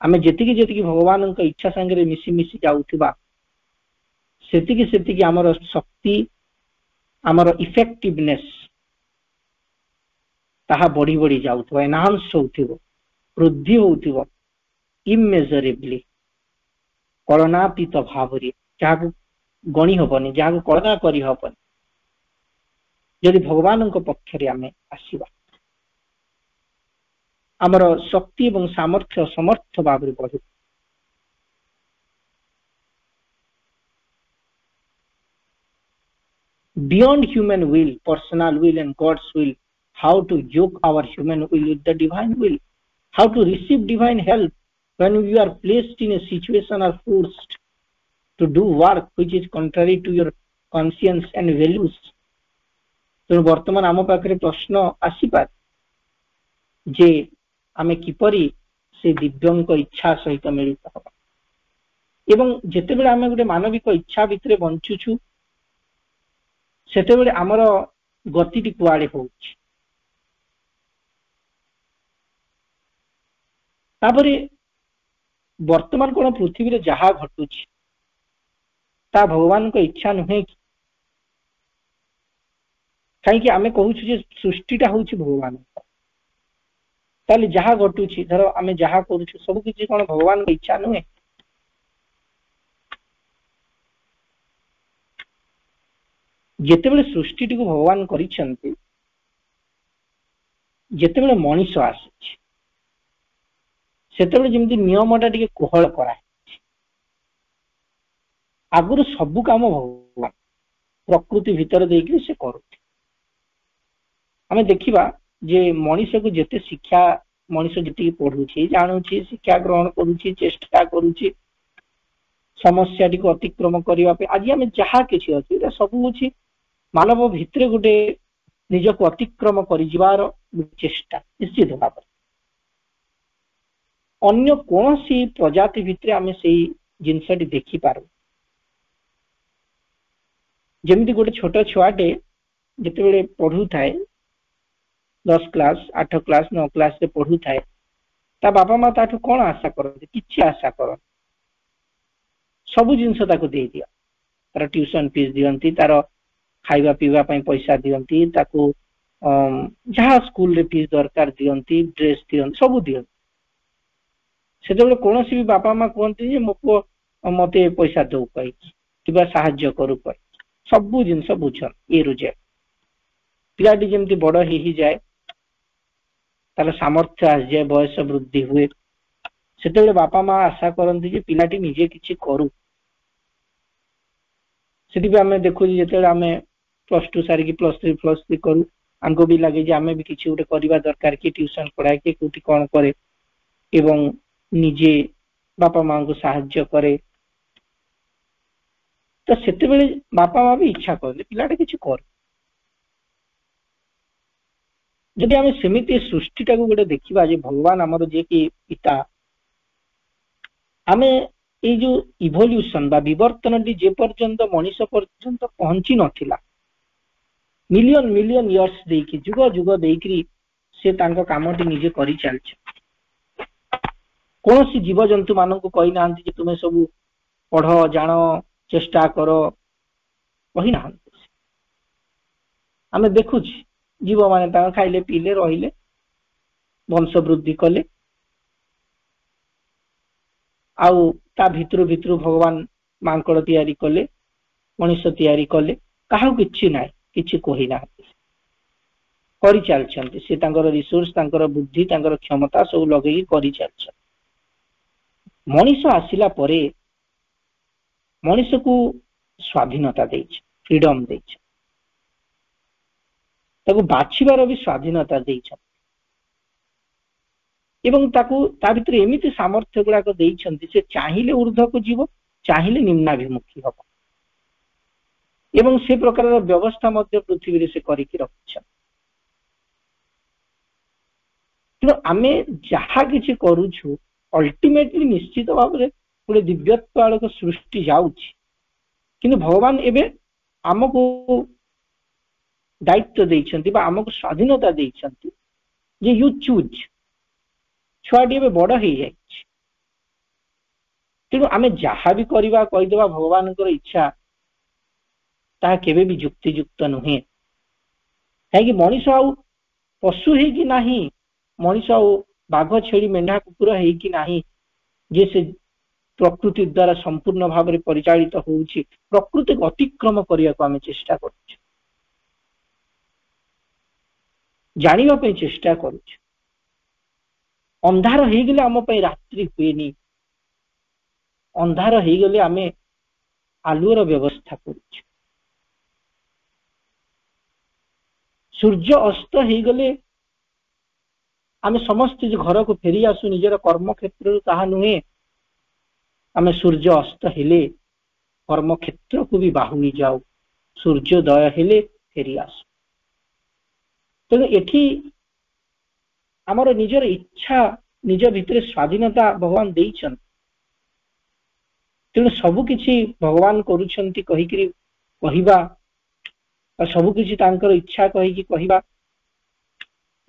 ଆମେ ଯେତିକି ଯେତିକି ଭଗବାନଙ୍କ ଇଚ୍ଛା ସାଙ୍ଗରେ ମିଶି ମିଶି ଯାଉଥିବା ସେତିକି ସେତିକି ଆମର ଶକ୍ତି, ଆମର ଇଫେକ୍ଟିଭନେସ୍ ତାହା ବଢି ବଢି ଯାଉଥିବ, ଏନହାନ୍ସ ହଉଥିବ, ବୃଦ୍ଧି ହଉଥିବ ଇମେଜରେବଲି, କଳନାତୀତ ଭାବରେ, ଯାହାକୁ ଗଣି ହବନି, ଯାହାକୁ କଳନା କରିହବନି, ଯଦି ଭଗବାନଙ୍କ ପକ୍ଷରେ ଆମେ ଆସିବା। ଆମର ଶକ୍ତି ଏବଂ ସାମର୍ଥ୍ୟ ସମର୍ଥ ଭାବରେ ବଢିବ। Beyond human will, personal will and God's will, how to yoke our human will with the divine will, how to receive divine help when you are placed in a situation or forced to do work which is contrary to your conscience and values, ତେଣୁ ବର୍ତ୍ତମାନ ଆମ ପାଖରେ ପ୍ରଶ୍ନ ଆସିପାରେ ଯେ ଆମେ କିପରି ସେ ଦିବ୍ୟଙ୍କ ଇଚ୍ଛା ସହିତ ମିଳିତ ହେବା। ଏବଂ ଯେତେବେଳେ ଆମେ ଗୋଟେ ମାନବିକ ଇଚ୍ଛା ଭିତରେ ବଞ୍ଚୁଛୁ ସେତେବେଳେ ଆମର ଗତିଟି କୁଆଡେ ହଉଛି। ତାପରେ ବର୍ତ୍ତମାନ କଣ ପୃଥିବୀରେ ଯାହା ଘଟୁଛି ତା ଭଗବାନଙ୍କ ଇଚ୍ଛା ନୁହେଁ କି? କାହିଁକି ଆମେ କହୁଛୁ ଯେ ସୃଷ୍ଟିଟା ହଉଛି ଭଗବାନ, ତାହେଲେ ଯାହା ଘଟୁଛି, ଧର ଆମେ ଯାହା କରୁଛୁ ସବୁ କିଛି କଣ ଭଗବାନଙ୍କ ଇଚ୍ଛା ନୁହେଁ? ଯେତେବେଳେ ସୃଷ୍ଟିଟିକୁ ଭଗବାନ କରିଛନ୍ତି, ଯେତେବେଳେ ମଣିଷ ଆସିଛି ସେତେବେଳେ ଯେମିତି ନିୟମଟା ଟିକେ କୋହଳ କରାଯାଇଛି। ଆଗରୁ ସବୁ କାମ ଭଗବାନ ପ୍ରକୃତି ଭିତରେ ଦେଇକି ସେ କରୁଛି। ଆମେ ଦେଖିବା ଯେ ମଣିଷକୁ ଯେତେ ଶିକ୍ଷା, ମଣିଷ ଯେତିକି ପଢୁଛି, ଜାଣୁଛି, ଶିକ୍ଷା ଗ୍ରହଣ କରୁଛି, ଚେଷ୍ଟା କରୁଛି ସମସ୍ୟାଟିକୁ ଅତିକ୍ରମ କରିବା ପାଇଁ, ଆଜି ଆମେ ଯାହା କିଛି ଅଛି ଏଇଟା ସବୁ ହଉଛି ମାନବ ଭିତରେ ଗୋଟେ ନିଜକୁ ଅତିକ୍ରମ କରିଯିବାର ଚେଷ୍ଟା। ନିଶ୍ଚିତ ଭାବରେ ଅନ୍ୟ କୌଣସି ପ୍ରଜାତି ଭିତରେ ଆମେ ସେଇ ଜିନିଷଟି ଦେଖିପାରୁ। ଯେମିତି ଗୋଟେ ଛୋଟ ଛୁଆଟେ ଯେତେବେଳେ ପଢୁଥାଏ 10 କ୍ଲାସ, 8 କ୍ଲାସ, 9 କ୍ଲାସରେ ପଢୁଥାଏ, ତା ବାପା ମା ତାଠୁ କଣ ଆଶା କରନ୍ତି? କିଛି ଆଶା କରନ୍ତି, ସବୁ ଜିନିଷ ତାକୁ ଦେଇଦିଅ। ତାର ଟ୍ୟୁସନ ଫିସ୍ ଦିଅନ୍ତି, ତାର ଖାଇବା ପିଇବା ପାଇଁ ପଇସା ଦିଅନ୍ତି, ତାକୁ ଯାହା ସ୍କୁଲରେ ଫିସ୍ ଦରକାର ଦିଅନ୍ତି, ଡ୍ରେସ୍ ଦିଅନ୍ତି, ସବୁ ଦିଅନ୍ତି। ସେତେବେଳେ କୌଣସି ବି ବାପା ମା କୁହନ୍ତି ଯେ ମୋ ପୁଅ ମତେ ପଇସା ଦଉ କହିକି କିମ୍ବା ସାହାଯ୍ୟ କରୁ କହିକି, ସବୁ ଜିନିଷ ବୁଝନ୍ତି ଏ ରୁ ଜେଡ୍। ପିଲାଟି ଯେମିତି ବଡ ହେଇଯାଏ, ତାର ସାମର୍ଥ୍ୟ ଆସିଯାଏ, ବୟସ ବୃଦ୍ଧି ହୁଏ, ସେତେବେଳେ ବାପା ମା ଆଶା କରନ୍ତି ଯେ ପିଲାଟି ନିଜେ କିଛି କରୁ। ସେଥିପାଇଁ ଆମେ ଦେଖୁଛୁ ଯେତେବେଳେ ଆମେ +2 ସାରିକି +3 କରୁ, ଆମକୁ ବି ଲାଗେ ଯେ ଆମେ ବି କିଛି ଗୋଟେ କରିବା ଦରକାର, କି ଟ୍ୟୁସନ ପଢାଏ, କି କୋଉଠି କଣ କରେ ଏବଂ ନିଜେ ବାପା ମାଙ୍କୁ ସାହାଯ୍ୟ କରେ। ତ ସେତେବେଳେ ବାପା ମା ବି ଇଚ୍ଛା କରନ୍ତି ପିଲାଟା କିଛି କରୁ। ଯଦି ଆମେ ସେମିତି ସୃଷ୍ଟିଟାକୁ ଗୋଟେ ଦେଖିବା ଯେ ଭଗବାନ ଆମର ଯିଏକି ପିତା, ଆମେ ଏଇ ଯୋଉ ଇଭଲ୍ୟୁସନ ବା ବିବର୍ତ୍ତନଟି ଯେ ପର୍ଯ୍ୟନ୍ତ ମଣିଷ ପର୍ଯ୍ୟନ୍ତ ପହଞ୍ଚି ନଥିଲା, ମିଲିୟନ ମିଲିୟନ ଇୟର୍ସ ଦେଇକି, ଯୁଗ ଯୁଗ ଦେଇକି ସେ ତାଙ୍କ କାମଟି ନିଜେ କରିଚାଲିଛି। କୌଣସି ଜୀବଜନ୍ତୁ ମାନଙ୍କୁ କହିନାହାନ୍ତି ଯେ ତୁମେ ସବୁ ପଢ, ଜାଣ, ଚେଷ୍ଟା କର, କହିନାହାନ୍ତି। ଆମେ ଦେଖୁଛି ଜୀବମାନେ ତାଙ୍କ ଖାଇଲେ, ପିଇଲେ, ରହିଲେ, ବଂଶ ବୃଦ୍ଧି କଲେ, ଆଉ ତା ଭିତରୁ ଭିତରୁ ଭଗବାନ ମାଙ୍କଡ ତିଆରି କଲେ, ମଣିଷ ତିଆରି କଲେ, କାହାକୁ କିଛି ନାହିଁ, କିଛି କହିନାହାନ୍ତି, କରିଚାଲିଛନ୍ତି। ସେ ତାଙ୍କର ରିସୋର୍ସ, ତାଙ୍କର ବୁଦ୍ଧି, ତାଙ୍କର କ୍ଷମତା ସବୁ ଲଗେଇକି କରିଚାଲିଛନ୍ତି। ମଣିଷ ଆସିଲା ପରେ ମଣିଷକୁ ସ୍ୱାଧୀନତା ଦେଇଛି, ଫ୍ରିଡମ ଦେଇଛି, ତାକୁ ବାଛିବାର ବି ସ୍ୱାଧୀନତା ଦେଇଛନ୍ତି ଏବଂ ତାକୁ ତା ଭିତରେ ଏମିତି ସାମର୍ଥ୍ୟ ଗୁଡାକ ଦେଇଛନ୍ତି, ସେ ଚାହିଁଲେ ଊର୍ଦ୍ଧ୍ୱକୁ ଯିବ, ଚାହିଁଲେ ନିମ୍ନାଭିମୁଖୀ ହବ ଏବଂ ସେ ପ୍ରକାରର ବ୍ୟବସ୍ଥା ମଧ୍ୟ ପୃଥିବୀରେ ସେ କରିକି ରଖିଛନ୍ତି। ତେଣୁ ଆମେ ଯାହା କିଛି କରୁଛୁ ଅଲ୍ଟିମେଟଲି ନିଶ୍ଚିତ ଭାବରେ ଗୋଟେ ଦିବ୍ୟତ୍ୱ ଆଡକୁ ସୃଷ୍ଟି ଯାଉଛି, କିନ୍ତୁ ଭଗବାନ ଏବେ ଆମକୁ ଦାୟିତ୍ୱ ଦେଇଛନ୍ତି ବା ଆମକୁ ସ୍ୱାଧୀନତା ଦେଇଛନ୍ତି ଯେ ୟୁ ଚୁଜ୍। ଛୁଆଟି ଏବେ ବଡ ହେଇଯାଇଛି, ତେଣୁ ଆମେ ଯାହା ବି କରିବା କହିଦେବା ଭଗବାନଙ୍କର ଇଚ୍ଛା, ତାହା କେବେ ବି ଯୁକ୍ତିଯୁକ୍ତ ନୁହେଁ। କାହିଁକି ମଣିଷ ଆଉ ପଶୁ ହେଇକି ନାହିଁ, ମଣିଷ ଆଉ ବାଘ, ଛେଳି, ମେଣ୍ଢା, କୁକୁର ହେଇକି ନାହିଁ ଯେ ସେ ପ୍ରକୃତି ଦ୍ୱାରା ସମ୍ପୂର୍ଣ୍ଣ ଭାବରେ ପରିଚାଳିତ ହଉଛି। ପ୍ରକୃତିକୁ ଅତିକ୍ରମ କରିବାକୁ ଆମେ ଚେଷ୍ଟା କରୁଛୁ, ଜାଣିବା ପାଇଁ ଚେଷ୍ଟା କରୁଛୁ। ଅନ୍ଧାର ହେଇଗଲେ ଆମ ପାଇଁ ରାତ୍ରି ହୁଏନି, ଅନ୍ଧାର ହେଇଗଲେ ଆମେ ଆଲୁଅର ବ୍ୟବସ୍ଥା କରୁଛୁ। ସୂର୍ଯ୍ୟ ଅସ୍ତ ହେଇଗଲେ ଆମେ ସମସ୍ତେ ଯେ ଘରକୁ ଫେରି ଆସୁ ନିଜର କର୍ମ କ୍ଷେତ୍ରରୁ ତାହା ନୁହେଁ। ଆମେ ସୂର୍ଯ୍ୟ ଅସ୍ତ ହେଲେ କର୍ମ କ୍ଷେତ୍ରକୁ ବି ବାହୁନି ଯାଉ, ସୂର୍ଯ୍ୟୋଦୟ ହେଲେ ଫେରି ଆସୁ। ତେଣୁ ଏଠି ଆମର ନିଜର ଇଚ୍ଛା, ନିଜ ଭିତରେ ସ୍ୱାଧୀନତା ଭଗବାନ ଦେଇଛନ୍ତି। ତେଣୁ ସବୁ କିଛି ଭଗବାନ କରୁଛନ୍ତି କହିକିରି କହିବା, ସବୁ କିଛି ତାଙ୍କର ଇଚ୍ଛା କହିକି କହିବା,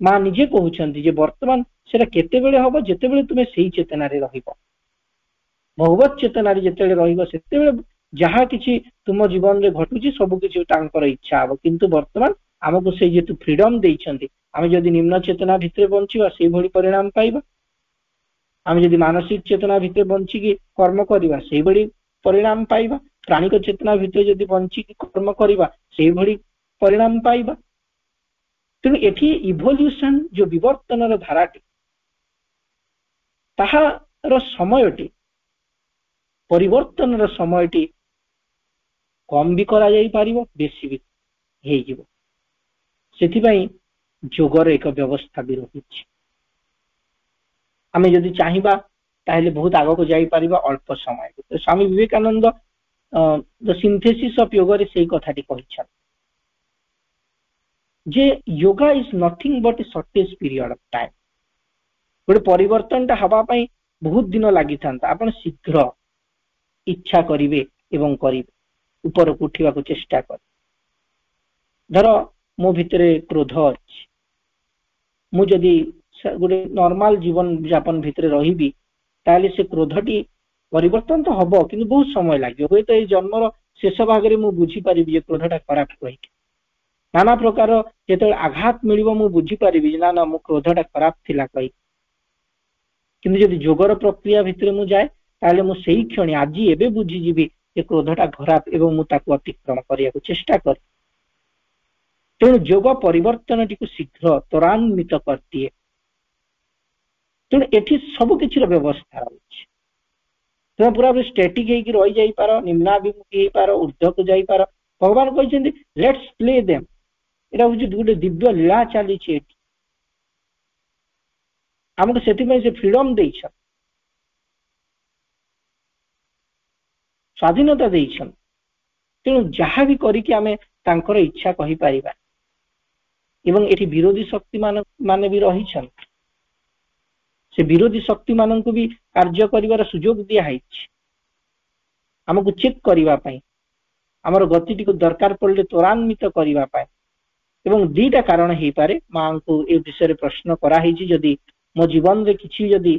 ମା ନିଜେ କହୁଛନ୍ତି ଯେ ବର୍ତ୍ତମାନ ସେଟା କେତେବେଳେ ହବ, ଯେତେବେଳେ ତୁମେ ସେଇ ଚେତନାରେ ରହିବ। ଭଗବତ ଚେତନାରେ ଯେତେବେଳେ ରହିବ, ସେତେବେଳେ ଯାହା କିଛି ତୁମ ଜୀବନରେ ଘଟୁଛି ସବୁ କିଛି ତାଙ୍କର ଇଚ୍ଛା ହବ। କିନ୍ତୁ ବର୍ତ୍ତମାନ ଆମକୁ ସେ ଯେହେତୁ ଫ୍ରିଡମ ଦେଇଛନ୍ତି, ଆମେ ଯଦି ନିମ୍ନ ଚେତନା ଭିତରେ ବଞ୍ଚିବା ସେଇଭଳି ପରିଣାମ ପାଇବା, ଆମେ ଯଦି ମାନସିକ ଚେତନା ଭିତରେ ବଞ୍ଚିକି କର୍ମ କରିବା ସେଇଭଳି ପରିଣାମ ପାଇବା, ପ୍ରାଣିକ ଚେତନା ଭିତରେ ଯଦି ବଞ୍ଚିକି କର୍ମ କରିବା ସେଇଭଳି ପରିଣାମ ପାଇବା। ତେଣୁ ଏଠି ଇଭଲ୍ୟୁସନ ଯୋଉ ବିବର୍ତ୍ତନର ଧାରାଟି, ତାହାର ସମୟଟି, ପରିବର୍ତ୍ତନର ସମୟଟି କମ ବି କରାଯାଇପାରିବ, ବେଶୀ ବି ହେଇଯିବ। ସେଥିପାଇଁ ଯୋଗର ଏକ ବ୍ୟବସ୍ଥା ବି ରହିଛି। ଆମେ ଯଦି ଚାହିଁବା ତାହେଲେ ବହୁତ ଆଗକୁ ଯାଇପାରିବା ଅଳ୍ପ ସମୟ ଭିତରେ। ସ୍ୱାମୀ ବିବେକାନନ୍ଦ ଦ ସିନ୍ଥେସିସ୍ ଅଫ୍ ୟୋଗରେ ସେଇ କଥାଟି କହିଛନ୍ତି ଯେ yoga is nothing but a shortest period of time। ଗୋଟେ ପରିବର୍ତ୍ତନଟା ହବା ପାଇଁ ବହୁତ ଦିନ ଲାଗିଥାନ୍ତା, ଆପଣ ଶୀଘ୍ର ଇଚ୍ଛା କରିବେ ଏବଂ କରିବେ, ଉପରକୁ ଉଠିବାକୁ ଚେଷ୍ଟା କରିବେ। ଧର ମୋ ଭିତରେ କ୍ରୋଧ ଅଛି, ମୁଁ ଯଦି ଗୋଟେ ନର୍ମାଲ ଜୀବନ ଯାପନ ଭିତରେ ରହିବି ତାହେଲେ ସେ କ୍ରୋଧଟି ପରିବର୍ତ୍ତନ ତ ହବ, କିନ୍ତୁ ବହୁତ ସମୟ ଲାଗିବ। ହୁଏତ ଏଇ ଜନ୍ମର ଶେଷ ଭାଗରେ ମୁଁ ବୁଝିପାରିବି ଯେ କ୍ରୋଧଟା ଖରାପ କହିକି, ନାନା ପ୍ରକାର ଯେତେବେଳେ ଆଘାତ ମିଳିବ ମୁଁ ବୁଝିପାରିବି ଯେ ନା ମୋ କ୍ରୋଧଟା ଖରାପ ଥିଲା କହିକି। କିନ୍ତୁ ଯଦି ଯୋଗର ପ୍ରକ୍ରିୟା ଭିତରେ ମୁଁ ଯାଏ ତାହେଲେ ମୁଁ ସେଇ କ୍ଷଣି ଆଜି ଏବେ ବୁଝିଯିବି ଯେ କ୍ରୋଧଟା ଖରାପ ଏବଂ ମୁଁ ତାକୁ ଅତିକ୍ରମ କରିବାକୁ ଚେଷ୍ଟା କରେ। ତେଣୁ ଯୋଗ ପରିବର୍ତ୍ତନଟିକୁ ଶୀଘ୍ର ତ୍ୱରାନ୍ୱିତ କରିଦିଏ। ତେଣୁ ଏଠି ସବୁ କିଛିର ବ୍ୟବସ୍ଥା ରହିଛି। ତୁମେ ପୁରାପୁରି ଷ୍ଟେଟିକ ହେଇକି ରହିଯାଇପାର, ନିମ୍ନାଭିମୁଖୀ ହେଇପାର, ଉର୍ଦ୍ଧ୍ୱକୁ ଯାଇପାର। ଭଗବାନ କହିଛନ୍ତି ଲେଟ୍ସ ପ୍ଲେ ଦେମ୍। ଏଟା ହଉଛି ଗୋଟେ ଦିବ୍ୟ ଲୀଳା ଚାଲିଛି ଏଠି, ଆମକୁ ସେଥିପାଇଁ ସେ ଫ୍ରିଡମ ଦେଇଛନ୍ତି, ସ୍ୱାଧୀନତା ଦେଇଛନ୍ତି। ତେଣୁ ଯାହା ବି କରିକି ଆମେ ତାଙ୍କର ଇଚ୍ଛା କହିପାରିବା। ଏବଂ ଏଠି ବିରୋଧୀ ଶକ୍ତି ମାନେ ବି ରହିଛନ୍ତି, ସେ ବିରୋଧୀ ଶକ୍ତି ମାନଙ୍କୁ ବି କାର୍ଯ୍ୟ କରିବାର ସୁଯୋଗ ଦିଆହେଇଛି ଆମକୁ ଚେକ୍ କରିବା ପାଇଁ, ଆମର ଗତିଟିକୁ ଦରକାର ପଡ଼ିଲେ ତ୍ୱରାନ୍ୱିତ କରିବା ପାଇଁ। ଏବଂ ଦିଟା କାରଣ ହେଇପାରେ, ମାଙ୍କୁ ଏ ବିଷୟରେ ପ୍ରଶ୍ନ କରାହେଇଛି, ଯଦି ମୋ ଜୀବନରେ କିଛି ଯଦି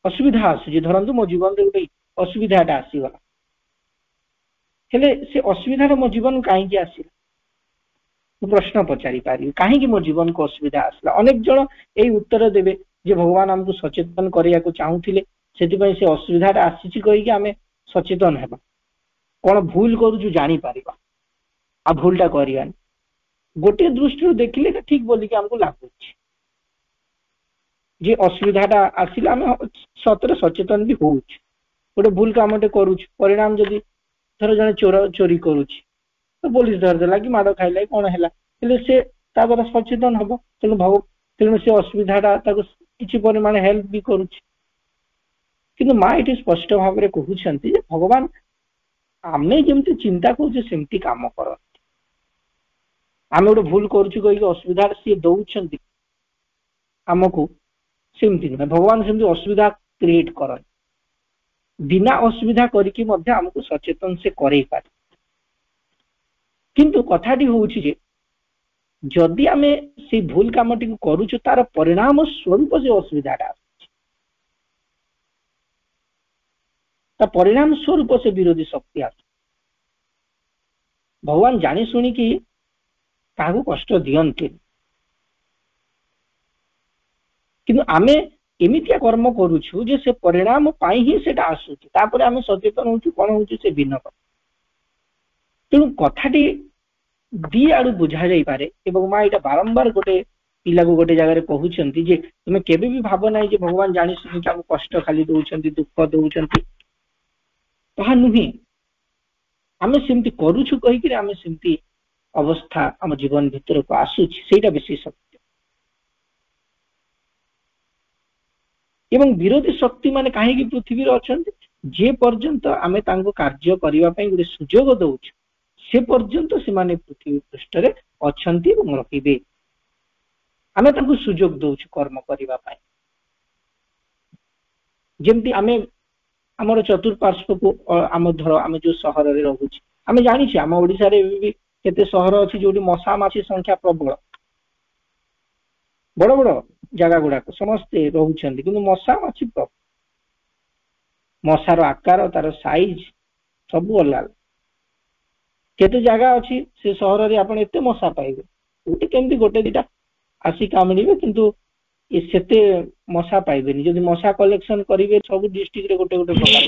ଅସୁବିଧା ଆସୁଛି, ଧରନ୍ତୁ ମୋ ଜୀବନରେ ଗୋଟେ ଅସୁବିଧାଟା ଆସିଗଲା, ହେଲେ ସେ ଅସୁବିଧାଟା ମୋ ଜୀବନ କାହିଁକି ଆସିଲା, ମୁଁ ପ୍ରଶ୍ନ ପଚାରି ପାରିବି କାହିଁକି ମୋ ଜୀବନକୁ ଅସୁବିଧା ଆସିଲା। ଅନେକ ଜଣ ଏଇ ଉତ୍ତର ଦେବେ ଯେ ଭଗବାନ ଆମକୁ ସଚେତନ କରିବାକୁ ଚାହୁଁଥିଲେ, ସେଥିପାଇଁ ସେ ଅସୁବିଧାଟା ଆସିଛି କହିକି ଆମେ ସଚେତନ ହେବା, କଣ ଭୁଲ କରୁଛୁ ଜାଣିପାରିବା, ଆଉ ଭୁଲଟା କରିବାନି। ଗୋଟିଏ ଦୃଷ୍ଟିରୁ ଦେଖିଲେ ଏଟା ଠିକ ବୋଲିକି ଆମକୁ ଲାଗୁଛି ଯେ ଅସୁବିଧାଟା ଆସିଲେ ଆମେ ସତରେ ସଚେତନ ବି ହଉଛୁ। ଗୋଟେ ଭୁଲ କାମଟେ କରୁଛୁ, ପରିଣାମ ଯଦି ଧର ଜଣେ ଚୋରି କରୁଛି ତ ପୋଲିସ ଧରିଦେଲା କି ମାଡ଼ ଖାଇଲା କଣ ହେଲା, ହେଲେ ସେ ତା ଦ୍ୱାରା ସଚେତନ ହବ। ତେଣୁ ସେ ଅସୁବିଧାଟା ତାକୁ କିଛି ପରିମାଣ ହେଲ୍ପ ବି କରୁଛି। କିନ୍ତୁ ମା ଏଠି ସ୍ପଷ୍ଟ ଭାବରେ କହୁଛନ୍ତି ଯେ ଭଗବାନ ଆମେ ଯେମିତି ଚିନ୍ତା କରୁଛୁ ସେମିତି କାମ କରନ୍ତି। ଆମେ ଗୋଟେ ଭୁଲ କରୁଛୁ କହିକି ଅସୁବିଧାଟା ସିଏ ଦଉଛନ୍ତି ଆମକୁ, ସେମିତି ନୁହେଁ। ଭଗବାନ ସେମିତି ଅସୁବିଧା କ୍ରିଏଟ କରନ୍ତି, ବିନା ଅସୁବିଧା କରିକି ମଧ୍ୟ ଆମକୁ ସଚେତନ ସେ କରେଇ ପାରେ। କିନ୍ତୁ କଥାଟି ହଉଛି ଯେ ଯଦି ଆମେ ସେଇ ଭୁଲ କାମଟିକୁ କରୁଛୁ ତାର ପରିଣାମ ସ୍ୱରୂପ ସେ ଅସୁବିଧାଟା ଆସୁଛି, ତା ପରିଣାମ ସ୍ୱରୂପ ସେ ବିରୋଧୀ ଶକ୍ତି ଆସୁଛି। ଭଗବାନ ଜାଣି ଶୁଣିକି କାହାକୁ କଷ୍ଟ ଦିଅନ୍ତିନି, କିନ୍ତୁ ଆମେ ଏମିତିଆ କର୍ମ କରୁଛୁ ଯେ ସେ ପରିଣାମ ପାଇଁ ହିଁ ସେଟା ଆସୁଛି, ତାପରେ ଆମେ ସଚେତନ ହଉଛୁ କଣ ହଉଛି ସେ ଭିନ୍ନ କଥା। ତେଣୁ କଥାଟି ଦି ଆଡୁ ବୁଝା ଯାଇପାରେ। ଏବଂ ମା ଏଇଟା ବାରମ୍ବାର ଗୋଟେ ପିଲାକୁ ଗୋଟେ ଜାଗାରେ କହୁଛନ୍ତି ଯେ ତୁମେ କେବେ ବି ଭାବ ନାହିଁ ଯେ ଭଗବାନ ଜାଣି ଶୁଣିକି ଆମକୁ କଷ୍ଟ ଖାଲି ଦଉଛନ୍ତି, ଦୁଃଖ ଦଉଛନ୍ତି, ତାହା ନୁହେଁ। ଆମେ ସେମିତି କରୁଛୁ କହିକିରି ଆମେ ସେମିତି ଅବସ୍ଥା ଆମ ଜୀବନ ଭିତରକୁ ଆସୁଛି, ସେଇଟା ବେଶୀ ସତ୍ୟ। ଏବଂ ବିରୋଧୀ ଶକ୍ତି ମାନେ କାହିଁକି ପୃଥିବୀରେ ଅଛନ୍ତି? ଯେ ପର୍ଯ୍ୟନ୍ତ ଆମେ ତାଙ୍କୁ କାର୍ଯ୍ୟ କରିବା ପାଇଁ ଗୋଟେ ସୁଯୋଗ ଦଉଛୁ ସେ ପର୍ଯ୍ୟନ୍ତ ସେମାନେ ପୃଥିବୀ ପୃଷ୍ଠରେ ଅଛନ୍ତି ଏବଂ ରହିବେ। ଆମେ ତାଙ୍କୁ ସୁଯୋଗ ଦଉଛୁ କର୍ମ କରିବା ପାଇଁ। ଯେମିତି ଆମେ ଆମର ଚତୁଃପାର୍ଶ୍ୱକୁ ଆମ ଧର ଆମେ ଯୋଉ ସହରରେ ରହୁଛୁ, ଆମେ ଜାଣିଛୁ ଆମ ଓଡିଶାରେ ଏବେ ବି କେତେ ସହର ଅଛି ଯୋଉଠି ମଶା ମାଛି ସଂଖ୍ୟା ପ୍ରବଳ, ବଡ ବଡ ଜାଗା ଗୁଡାକ ସମସ୍ତେ ରହୁଛନ୍ତି କିନ୍ତୁ ମଶା ମାଛି ପ୍ରବଳ। ମଶାର ଆକାର, ତାର ସାଇଜ ସବୁ ଅଲଗା। କେତେ ଜାଗା ଅଛି ସେ ସହରରେ ଆପଣ ଏତେ ମଶା ପାଇବେ, କୋଉଠି କେମିତି ଗୋଟେ ଦିଟା ଆସି କାମୁଡିବେ କିନ୍ତୁ ସେତେ ମଶା ପାଇବେନି। ଯଦି ମଶା କଲେକ୍ସନ କରିବେ ସବୁ ଡିଷ୍ଟ୍ରିକ୍ଟରେ ଗୋଟେ ଗୋଟେ ପ୍ରକାର।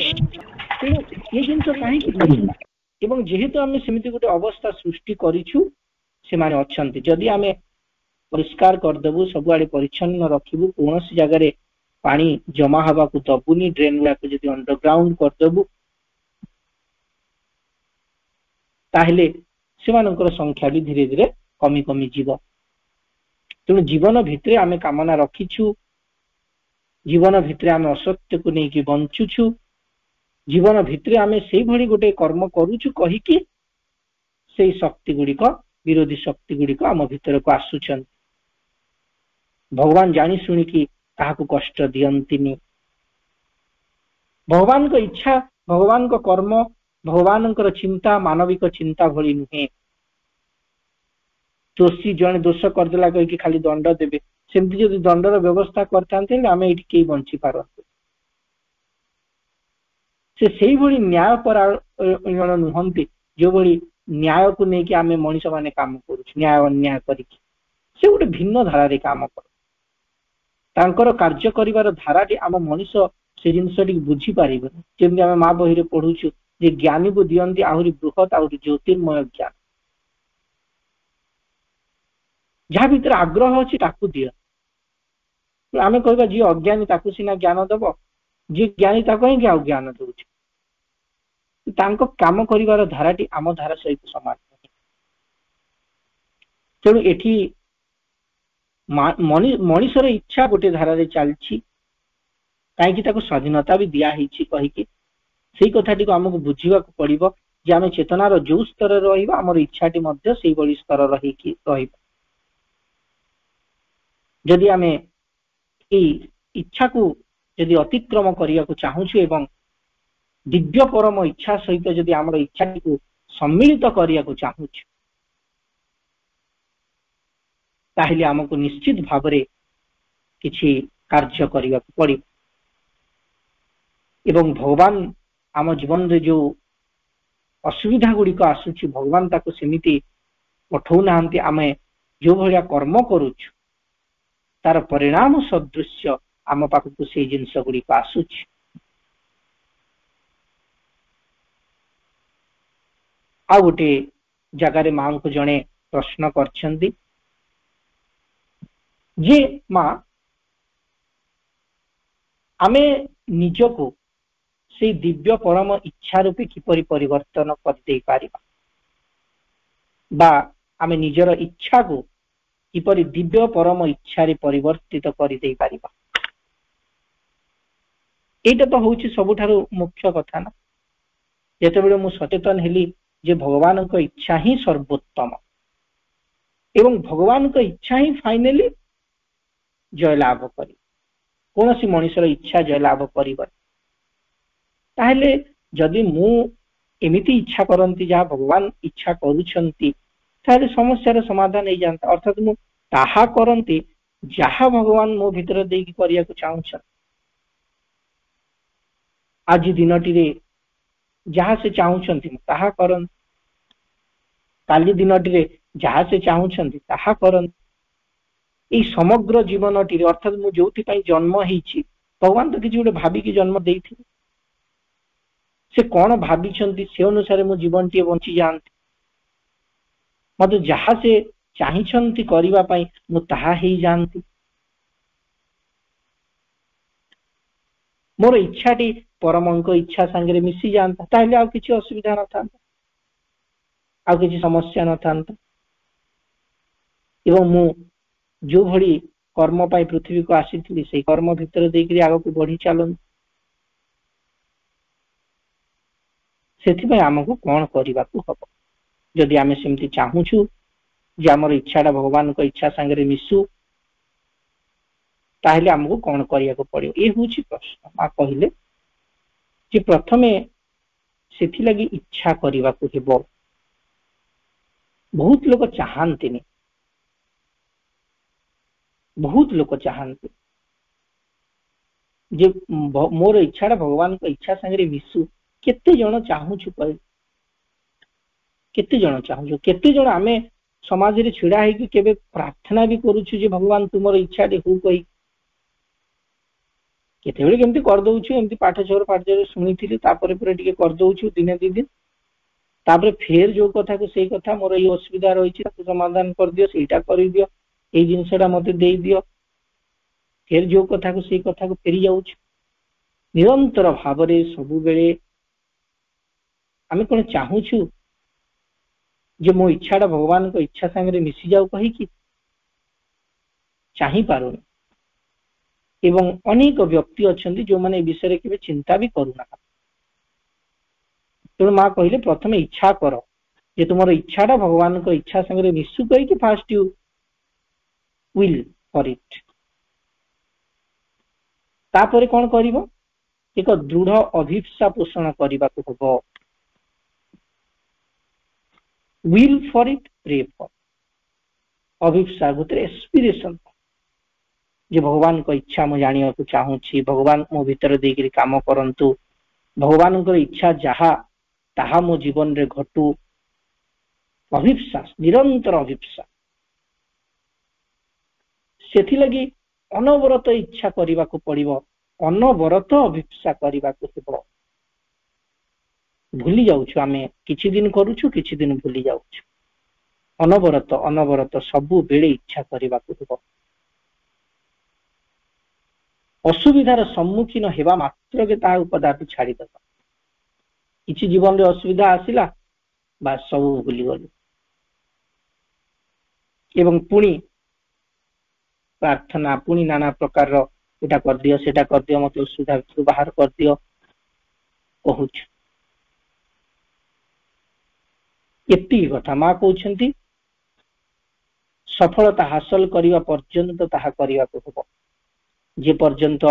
ତେଣୁ ଏ ଜିନିଷ କାହିଁକି ହେଲା? ଏବଂ ଯେହେତୁ ଆମେ ସେମିତି ଗୋଟେ ଅବସ୍ଥା ସୃଷ୍ଟି କରିଛୁ ସେମାନେ ଅଛନ୍ତି। ଯଦି ଆମେ ପରିଷ୍କାର କରିଦେବୁ, ସବୁଆଡେ ପରିଚ୍ଛନ୍ନ ରଖିବୁ, କୌଣସି ଜାଗାରେ ପାଣି ଜମା ହେବାକୁ ଦବୁନି, ଡ୍ରେନ୍ ଗୁଡାକୁ ଯଦି ଅଣ୍ଡରଗ୍ରାଉଣ୍ଡ କରିଦେବୁ, ତାହେଲେ ସେମାନଙ୍କର ସଂଖ୍ୟା ବି ଧୀରେ ଧୀରେ କମି କମି ଯିବ। ତେଣୁ ଜୀବନ ଭିତରେ ଆମେ କାମନା ରଖିଛୁ, ଜୀବନ ଭିତରେ ଆମେ ଅସତ୍ୟକୁ ନେଇକି ବଞ୍ଚୁଛୁ, ଜୀବନ ଭିତରେ ଆମେ ସେଇଭଳି ଗୋଟେ କର୍ମ କରୁଛୁ କହିକି ସେଇ ଶକ୍ତି ଗୁଡିକ, ବିରୋଧୀ ଶକ୍ତି ଗୁଡିକ ଆମ ଭିତରକୁ ଆସୁଛନ୍ତି। ଭଗବାନ ଜାଣି ଶୁଣିକି କାହାକୁ କଷ୍ଟ ଦିଅନ୍ତିନି। ଭଗବାନଙ୍କ ଇଚ୍ଛା, ଭଗବାନଙ୍କ କର୍ମ, ଭଗବାନଙ୍କର ଚିନ୍ତା ମାନବିକ ଚିନ୍ତା ଭଳି ନୁହେଁ। ଦୋଷୀ ଜଣେ ଦୋଷ କରିଦେଲା କହିକି ଖାଲି ଦଣ୍ଡ ଦେବେ, ସେମିତି ଯଦି ଦଣ୍ଡର ବ୍ୟବସ୍ଥା କରିଥାନ୍ତେ ଆମେ ଏଇଠି କେହି ବଞ୍ଚି ପାରନ୍ତୁ। ସେ ସେଇଭଳି ନ୍ୟାୟପରାୟଣ ନୁହନ୍ତି ଯୋଉଭଳି ନ୍ୟାୟକୁ ନେଇକି ଆମେ ମଣିଷ ମାନେ କାମ କରୁଛୁ, ନ୍ୟାୟ ଅନ୍ୟାୟ କରିକି। ସେ ଗୋଟେ ଭିନ୍ନ ଧାରାରେ କାମ କର। ତାଙ୍କର କାର୍ଯ୍ୟ କରିବାର ଧାରାଟି ଆମ ମଣିଷ ସେ ଜିନିଷଟିକୁ ବୁଝିପାରିବନି। ଯେମିତି ଆମେ ମା ବହିରେ ପଢୁଛୁ ଯେ ଜ୍ଞାନୀକୁ ଦିଅନ୍ତି ଆହୁରି ବୃହତ, ଆହୁରି ଜ୍ୟୋତିର୍ମୟ ଜ୍ଞାନ। ଯାହା ଭିତରେ ଆଗ୍ରହ ଅଛି ତାକୁ ଦିଅ। ଆମେ କହିବା ଯିଏ ଅଜ୍ଞାନୀ ତାକୁ ସିନା ଜ୍ଞାନ ଦବ, ଯିଏ ଜ୍ଞାନୀ ତାକୁ କାହିଁକି ଆଉ ଜ୍ଞାନ ଦଉଛି? ତାଙ୍କ କାମ କରିବାର ଧାରାଟି ଆମ ଧାରା ସହିତ ସମାନ ନୁହେଁ। ତେଣୁ ଏଠି ମଣିଷର ଇଚ୍ଛା ଗୋଟେ ଧାରାରେ ଚାଲିଛି, କାହିଁକି ତାକୁ ସ୍ୱାଧୀନତା ବି ଦିଆ ହେଇଛି କହିକି ସେଇ କଥାଟିକୁ ଆମକୁ ବୁଝିବାକୁ ପଡିବ ଯେ ଆମେ ଚେତନାର ଯୋଉ ସ୍ତରରେ ରହିବା ଆମର ଇଚ୍ଛାଟି ମଧ୍ୟ ସେଇଭଳି ସ୍ତରର ହେଇକି ରହିବ। ଯଦି ଆମେ ଏଇ ଇଚ୍ଛାକୁ ଯଦି ଅତିକ୍ରମ କରିବାକୁ ଚାହୁଁଛୁ ଏବଂ ଦିବ୍ୟ ପରମ ଇଚ୍ଛା ସହିତ ଯଦି ଆମର ଇଚ୍ଛାଟିକୁ ସମ୍ମିଳିତ କରିବାକୁ ଚାହୁଁଛୁ, ତାହେଲେ ଆମକୁ ନିଶ୍ଚିତ ଭାବରେ କିଛି କାର୍ଯ୍ୟ କରିବାକୁ ପଡିବ। ଏବଂ ଭଗବାନ ଆମ ଜୀବନରେ ଯୋଉ ଅସୁବିଧା ଗୁଡିକ ଆସୁଛି ଭଗବାନ ତାକୁ ସେମିତି ପଠଉନାହାନ୍ତି। ଆମେ ଯୋଉ ଭଳିଆ କର୍ମ କରୁଛୁ ତାର ପରିଣାମ ସଦୃଶ୍ୟ ଆମ ପାଖକୁ ସେଇ ଜିନିଷ ଗୁଡିକ ଆସୁଛି। ଆଉ ଗୋଟେ ଜାଗାରେ ମାଙ୍କୁ ଜଣେ ପ୍ରଶ୍ନ କରିଛନ୍ତି ଯେ ମା ଆମେ ନିଜକୁ ସେଇ ଦିବ୍ୟ ପରମ ଇଚ୍ଛା ରୂପେ କିପରି ପରିବର୍ତ୍ତନ କରିଦେଇ ପାରିବା, ବା ଆମେ ନିଜର ଇଚ୍ଛାକୁ କିପରି ଦିବ୍ୟ ପରମ ଇଚ୍ଛାରେ ପରିବର୍ତ୍ତିତ କରିଦେଇ ପାରିବା। ଏଇଟା ତ ହଉଛି ସବୁଠାରୁ ମୁଖ୍ୟ କଥା ନା। ଯେତେବେଳେ ମୁଁ ସଚେତନ ହେଲି ଯେ ଭଗବାନଙ୍କ ଇଚ୍ଛା ହିଁ ସର୍ବୋତ୍ତମ ଏବଂ ଭଗବାନଙ୍କ ଇଚ୍ଛା ହିଁ ଫାଇନାଲି ଜୟଲାଭ କରିବ, କୌଣସି ମଣିଷର ଇଚ୍ଛା ଜୟଲାଭ କରିବନି, ତାହେଲେ ଯଦି ମୁଁ ଏମିତି ଇଚ୍ଛା କରନ୍ତି ଯାହା ଭଗବାନ ଇଚ୍ଛା କରୁଛନ୍ତି ତାହେଲେ ସମସ୍ୟାର ସମାଧାନ ହେଇଯାଆନ୍ତା। ଅର୍ଥାତ ମୁଁ ତାହା କରନ୍ତି ଯାହା ଭଗବାନ ମୋ ଭିତରେ ଦେଇକି କରିବାକୁ ଚାହୁଁଛନ୍ତି। ଆଜି ଦିନଟିରେ ଯାହା ସେ ଚାହୁଁଛନ୍ତି ତାହା କରନ୍ତି, କାଲି ଦିନଟିରେ ଯାହା ସେ ଚାହୁଁଛନ୍ତି ତାହା କରନ୍ତି। ଏଇ ସମଗ୍ର ଜୀବନଟିରେ ଅର୍ଥାତ ମୁଁ ଯୋଉଥିପାଇଁ ଜନ୍ମ ହେଇଛି ଭଗବାନ ତ କିଛି ଗୋଟେ ଭାବିକି ଜନ୍ମ ଦେଇଥିବେ। ସେ କଣ ଭାବିଛନ୍ତି ସେ ଅନୁସାରେ ମୁଁ ଜୀବନଟିଏ ବଞ୍ଚି ଯାଆନ୍ତି। ମତେ ଯାହା ସେ ଚାହିଁଛନ୍ତି କରିବା ପାଇଁ ମୁଁ ତାହା ହେଇଯାଆନ୍ତି। ମୋର ଇଚ୍ଛାଟି ପରମଙ୍କ ଇଚ୍ଛା ସାଙ୍ଗରେ ମିଶି ଯାଆନ୍ତା, ତାହେଲେ ଆଉ କିଛି ଅସୁବିଧା ନଥାନ୍ତା, ଆଉ କିଛି ସମସ୍ୟା ନଥାନ୍ତା। ଏବଂ ମୁଁ ଯୋଉ ଭଳି कर्म पाई पृथ्वी को आसीथिली सेई कर्म भितर देकरी आगो को बढ़ी चलन सेथिबाई आमको कौन करबा को हबो जदि आमे सेमति चाहूछु जे हमर इच्छाटा भगवान को इच्छा संगे मिसु ताहले हमको कौन करिया को पड़ियो ए होची प्रश्न मा कहिले जे प्रथमे सेथि लगी इच्छा करबा को हेबो बहुत लोग चाहन्तिनी बहुत लोग चाहन्ति जे मोर इच्छाटा भगवान को इच्छा संगे मिसु केते जण चाहूछु कहि केते जण चाहूछु केते जण आमे समाज रे छिड़ा है कि केबे प्रार्थना भी करूछु जे भगवान तुमर इच्छा दे हो कहि केते बेले केमती कर दउछु एमती पाठ छोर सुनिथिली तापर पुरा टिके कर दउछु दिने दी दिन तापर फेर जो कथा को सेई कथा मोर ई असुविधा रहिछि ताको समाधान कर दियो सेटा करि दियो एई जिंसटा मते देई दियो फेर जो कथा को सेई कथा को फेरी जाउछु निरंतर भाव रे सबु बेले आमे कोन चाहूछु जे मो इच्छाटा भगवान को इच्छा संगे मिसी जाऊ कहि कि चाहि पारुन एवं अनेक व्यक्ति अछंती जो माने विषय के चिंता भी करूना तेणु माँ कहले प्रथम इच्छा कर जे तुम इच्छाटा भगवान को इच्छा संगे मिसु कहि कि fast you will for it तापर कौन करिवो एक दृढ़ अभिप्सा पोषण करबा को हबो will for it pray for अभिप्सा गुतर एस्पिरेशन जे भगवान को इच्छा मु जानिया को चाहूची भगवान मो भीतर देकरी काम करंतु भगवान को इच्छा जहा ताहा मो जीवन रे घटू अभिप्सा निरंतर अभिप्सा सेथि लगी अनवरत इच्छा करबा को पड़िबो अनवरत अभिप्सा करबा को हेबो भूली जाउछु आमे किछि दिन करूछु किछि दिन भूली जाउछु अनवरत अनवरत सबु बेले इच्छा करबा को हेबो असुविधार सम्मुखीन हेबा मात्र के ता उपदार्थ छाड़ी दबा किछि जीवन रे असुविधा आसिला बा सब भूली गलु एवं पुणी प्रार्थना पुणी नाना प्रकार रो एटा कर दियो सेटा कर दियो मते असुविधा भितर बाहर कर दियो कहूछ एति कथा मा कहउछंती सफलता हासिल करिवा पर्यंत ताहा करिवा को हबो जे पर्यंत